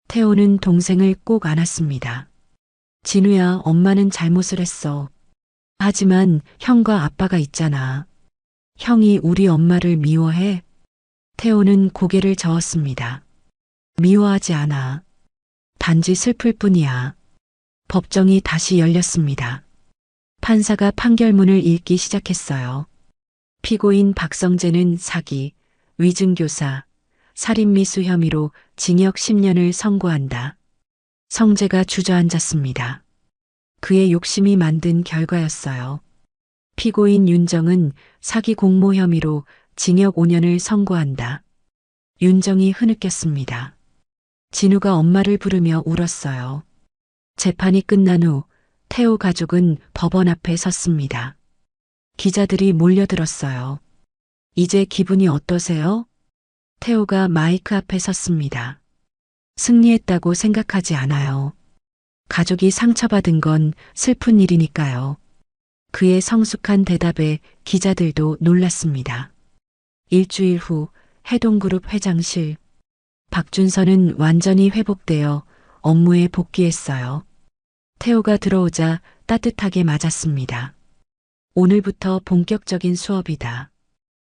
태호는 동생을 꼭 안았습니다. 진우야, 엄마는 잘못을 했어. 하지만 형과 아빠가 있잖아. 형이 우리 엄마를 미워해? 태호는 고개를 저었습니다. 미워하지 않아. 단지 슬플 뿐이야. 법정이 다시 열렸습니다. 판사가 판결문을 읽기 시작했어요. 피고인 박성재는 사기, 위증교사, 살인미수 혐의로 징역 10년을 선고한다. 성재가 주저앉았습니다. 그의 욕심이 만든 결과였어요. 피고인 윤정은 사기 공모 혐의로 징역 5년을 선고한다. 윤정이 흐느꼈습니다. 진우가 엄마를 부르며 울었어요. 재판이 끝난 후 태호 가족은 법원 앞에 섰습니다. 기자들이 몰려들었어요. 이제 기분이 어떠세요? 태호가 마이크 앞에 섰습니다. 승리했다고 생각하지 않아요. 가족이 상처받은 건 슬픈 일이니까요. 그의 성숙한 대답에 기자들도 놀랐습니다. 일주일 후 해동그룹 회장실. 박준서는 완전히 회복되어 업무에 복귀했어요. 태호가 들어오자 따뜻하게 맞았습니다. 오늘부터 본격적인 수업이다.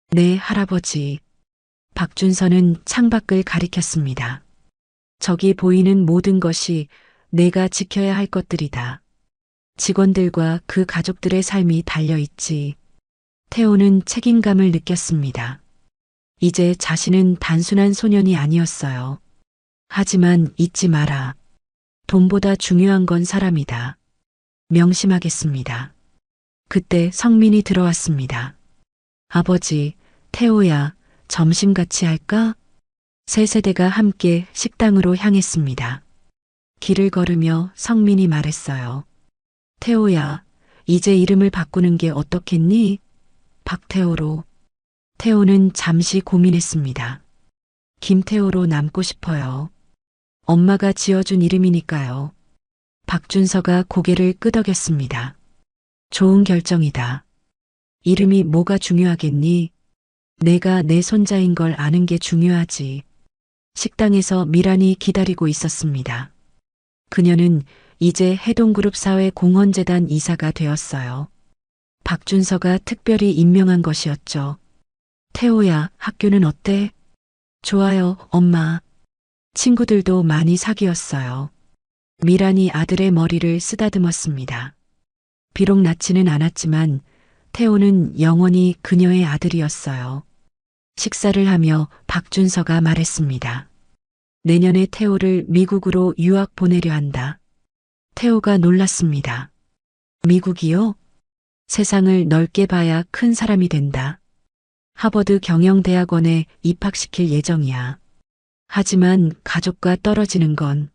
네, 할아버지. 박준서는 창밖을 가리켰습니다. 저기 보이는 모든 것이 내가 지켜야 할 것들이다. 직원들과 그 가족들의 삶이 달려있지. 태호는 책임감을 느꼈습니다. 이제 자신은 단순한 소년이 아니었어요. 하지만 잊지 마라. 돈보다 중요한 건 사람이다. 명심하겠습니다. 그때 성민이 들어왔습니다. 아버지, 태호야, 점심 같이 할까? 세 세대가 함께 식당으로 향했습니다. 길을 걸으며 성민이 말했어요. 태호야, 이제 이름을 바꾸는 게 어떻겠니? 박태호로. 태호는 잠시 고민했습니다. 김태호로 남고 싶어요. 엄마가 지어준 이름이니까요. 박준서가 고개를 끄덕였습니다. 좋은 결정이다. 이름이 뭐가 중요하겠니? 내가 내 손자인 걸 아는 게 중요하지. 식당에서 미란이 기다리고 있었습니다. 그녀는 이제 해동그룹 사회 공헌재단 이사가 되었어요. 박준서가 특별히 임명한 것이었죠. 태호야, 학교는 어때? 좋아요, 엄마. 친구들도 많이 사귀었어요. 미란이 아들의 머리를 쓰다듬었습니다. 비록 낳지는 않았지만 태호는 영원히 그녀의 아들이었어요. 식사를 하며 박준서가 말했습니다. 내년에 태호를 미국으로 유학 보내려 한다. 태호가 놀랐습니다. 미국이요? 세상을 넓게 봐야 큰 사람이 된다. 하버드 경영대학원에 입학시킬 예정이야. 하지만 가족과 떨어지는 건.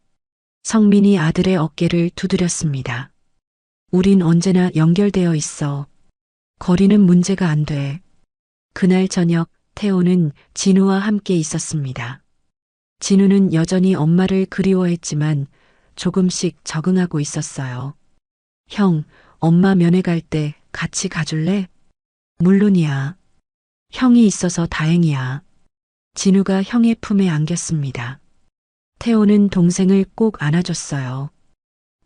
성민이 아들의 어깨를 두드렸습니다. 우린 언제나 연결되어 있어. 거리는 문제가 안 돼. 그날 저녁 태호는 진우와 함께 있었습니다. 진우는 여전히 엄마를 그리워했지만 조금씩 적응하고 있었어요. 형, 엄마 면회 갈 때 같이 가줄래? 물론이야. 형이 있어서 다행이야. 진우가 형의 품에 안겼습니다. 태호는 동생을 꼭 안아줬어요.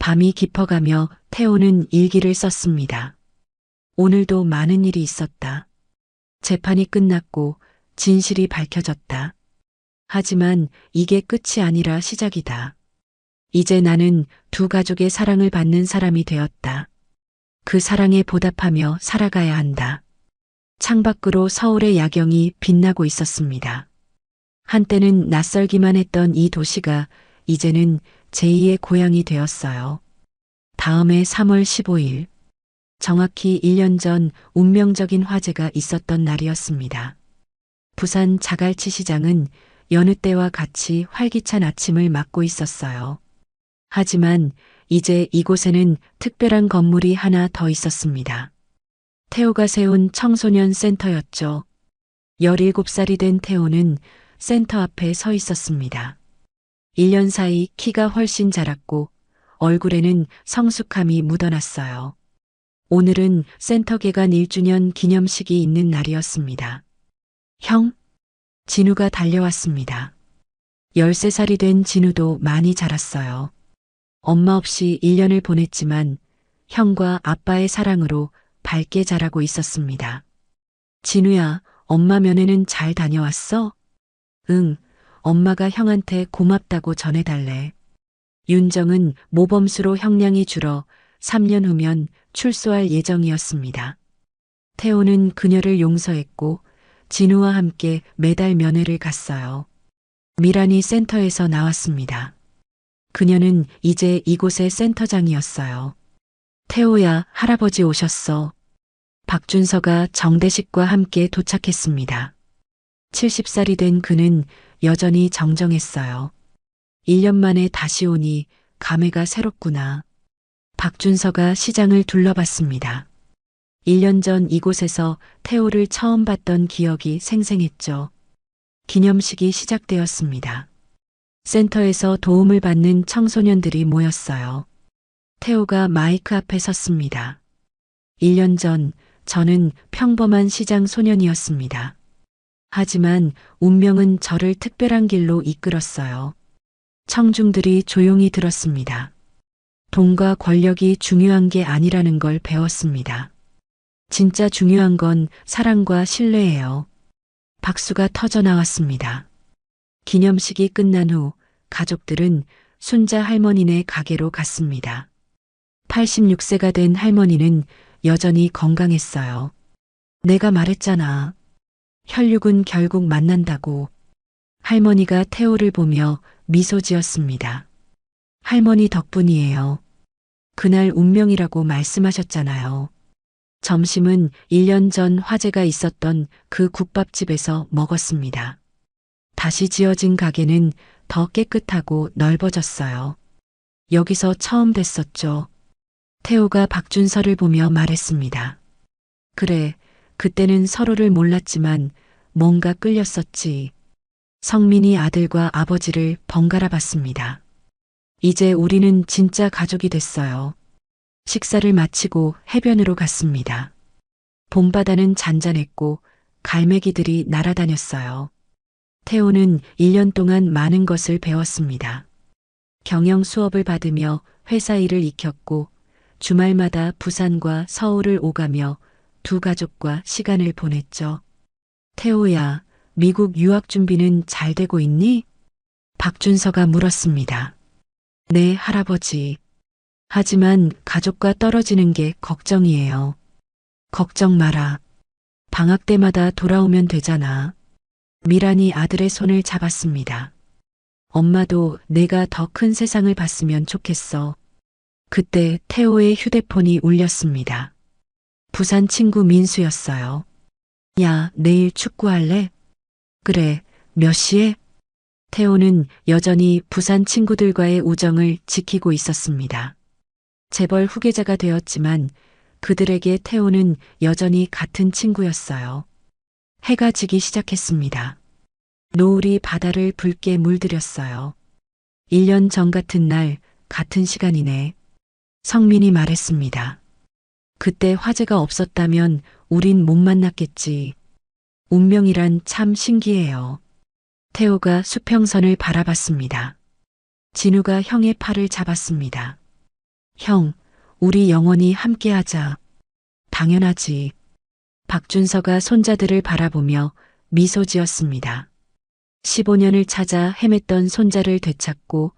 밤이 깊어가며 태호는 일기를 썼습니다. 오늘도 많은 일이 있었다. 재판이 끝났고 진실이 밝혀졌다. 하지만 이게 끝이 아니라 시작이다. 이제 나는 두 가족의 사랑을 받는 사람이 되었다. 그 사랑에 보답하며 살아가야 한다. 창밖으로 서울의 야경이 빛나고 있었습니다. 한때는 낯설기만 했던 이 도시가 이제는 제2의 고향이 되었어요. 다음해 3월 15일. 정확히 1년 전 운명적인 화재가 있었던 날이었습니다. 부산 자갈치 시장은 여느 때와 같이 활기찬 아침을 맞고 있었어요. 하지만 이제 이곳에는 특별한 건물이 하나 더 있었습니다. 태호가 세운 청소년 센터였죠. 17살이 된 태호는 센터 앞에 서 있었습니다. 1년 사이 키가 훨씬 자랐고 얼굴에는 성숙함이 묻어났어요. 오늘은 센터 개관 1주년 기념식이 있는 날이었습니다. 형? 진우가 달려왔습니다. 13살이 된 진우도 많이 자랐어요. 엄마 없이 1년을 보냈지만 형과 아빠의 사랑으로 밝게 자라고 있었습니다. 진우야, 엄마 면회는 잘 다녀왔어? 응, 엄마가 형한테 고맙다고 전해달래. 윤정은 모범수로 형량이 줄어 3년 후면 출소할 예정이었습니다. 태호는 그녀를 용서했고 진우와 함께 매달 면회를 갔어요. 미란이 센터에서 나왔습니다. 그녀는 이제 이곳의 센터장이었어요. 태호야, 할아버지 오셨어. 박준서가 정대식과 함께 도착했습니다. 70살이 된 그는 여전히 정정했어요. 1년 만에 다시 오니 감회가 새롭구나. 박준서가 시장을 둘러봤습니다. 1년 전 이곳에서 태호를 처음 봤던 기억이 생생했죠. 기념식이 시작되었습니다. 센터에서 도움을 받는 청소년들이 모였어요. 태호가 마이크 앞에 섰습니다. 1년 전 저는 평범한 시장 소년이었습니다. 하지만 운명은 저를 특별한 길로 이끌었어요. 청중들이 조용히 들었습니다. 돈과 권력이 중요한 게 아니라는 걸 배웠습니다. 진짜 중요한 건 사랑과 신뢰예요. 박수가 터져 나왔습니다. 기념식이 끝난 후 가족들은 순자 할머니네 가게로 갔습니다. 86세가 된 할머니는 여전히 건강했어요. 내가 말했잖아. 혈육은 결국 만난다고. 할머니가 태호를 보며 미소 지었습니다. 할머니 덕분이에요. 그날 운명이라고 말씀하셨잖아요. 점심은 1년 전 화재가 있었던 그 국밥집에서 먹었습니다. 다시 지어진 가게는 더 깨끗하고 넓어졌어요. 여기서 처음 뵀었죠. 태호가 박준서를 보며 말했습니다. 그래, 그때는 서로를 몰랐지만 뭔가 끌렸었지. 성민이 아들과 아버지를 번갈아 봤습니다. 이제 우리는 진짜 가족이 됐어요. 식사를 마치고 해변으로 갔습니다. 봄바다는 잔잔했고 갈매기들이 날아다녔어요. 태호는 1년 동안 많은 것을 배웠습니다. 경영 수업을 받으며 회사 일을 익혔고 주말마다 부산과 서울을 오가며 두 가족과 시간을 보냈죠. 태호야, 미국 유학 준비는 잘 되고 있니? 박준서가 물었습니다. 네, 할아버지. 하지만 가족과 떨어지는 게 걱정이에요. 걱정 마라. 방학 때마다 돌아오면 되잖아. 미란이 아들의 손을 잡았습니다. 엄마도 내가 더 큰 세상을 봤으면 좋겠어. 그때 태호의 휴대폰이 울렸습니다. 부산 친구 민수였어요. 야, 내일 축구할래? 그래, 몇 시에? 태호는 여전히 부산 친구들과의 우정을 지키고 있었습니다. 재벌 후계자가 되었지만 그들에게 태호는 여전히 같은 친구였어요. 해가 지기 시작했습니다. 노을이 바다를 붉게 물들였어요. 1년 전 같은 날, 같은 시간이네. 성민이 말했습니다. 그때 화재가 없었다면 우린 못 만났겠지. 운명이란 참 신기해요. 태호가 수평선을 바라봤습니다. 진우가 형의 팔을 잡았습니다. 형, 우리 영원히 함께하자. 당연하지. 박준서가 손자들을 바라보며 미소 지었습니다. 15년을 찾아 헤맸던 손자를 되찾고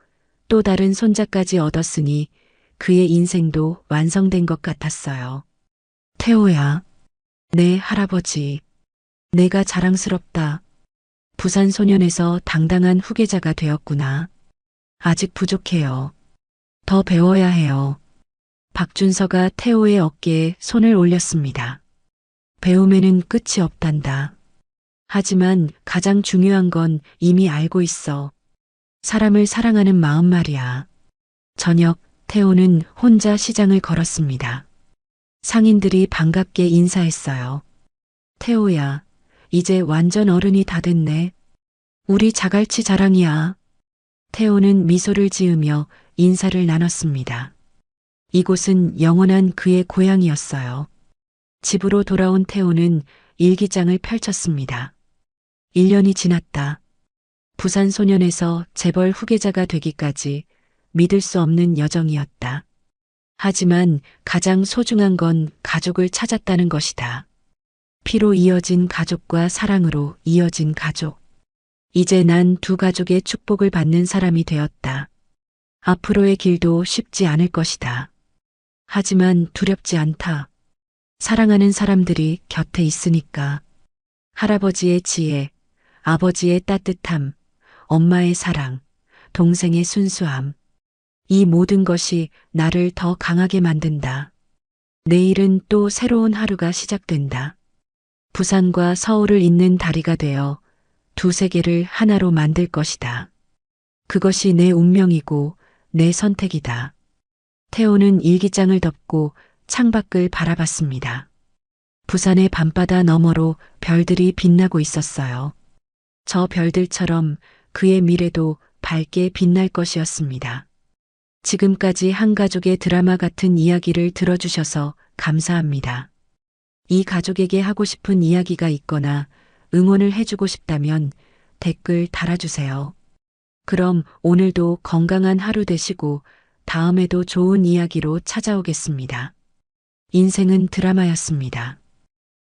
또 다른 손자까지 얻었으니 그의 인생도 완성된 것 같았어요. 태호야. 네, 할아버지. 내가 자랑스럽다. 부산 소년에서 당당한 후계자가 되었구나. 아직 부족해요. 더 배워야 해요. 박준서가 태호의 어깨에 손을 올렸습니다. 배움에는 끝이 없단다. 하지만 가장 중요한 건 이미 알고 있어. 사람을 사랑하는 마음 말이야. 저녁, 태호는 혼자 시장을 걸었습니다. 상인들이 반갑게 인사했어요. 태호야, 이제 완전 어른이 다 됐네. 우리 자갈치 자랑이야. 태호는 미소를 지으며 인사를 나눴습니다. 이곳은 영원한 그의 고향이었어요. 집으로 돌아온 태호는 일기장을 펼쳤습니다. 1년이 지났다. 부산 소년에서 재벌 후계자가 되기까지 믿을 수 없는 여정이었다. 하지만 가장 소중한 건 가족을 찾았다는 것이다. 피로 이어진 가족과 사랑으로 이어진 가족. 이제 난 두 가족의 축복을 받는 사람이 되었다. 앞으로의 길도 쉽지 않을 것이다. 하지만 두렵지 않다. 사랑하는 사람들이 곁에 있으니까. 할아버지의 지혜, 아버지의 따뜻함, 엄마의 사랑, 동생의 순수함. 이 모든 것이 나를 더 강하게 만든다. 내일은 또 새로운 하루가 시작된다. 부산과 서울을 잇는 다리가 되어 두 세계를 하나로 만들 것이다. 그것이 내 운명이고 내 선택이다. 태호는 일기장을 덮고 창밖을 바라봤습니다. 부산의 밤바다 너머로 별들이 빛나고 있었어요. 저 별들처럼 그의 미래도 밝게 빛날 것이었습니다. 지금까지 한 가족의 드라마 같은 이야기를 들어주셔서 감사합니다. 이 가족에게 하고 싶은 이야기가 있거나 응원을 해주고 싶다면 댓글 달아주세요. 그럼 오늘도 건강한 하루 되시고 다음에도 좋은 이야기로 찾아오겠습니다. 인생은 드라마였습니다.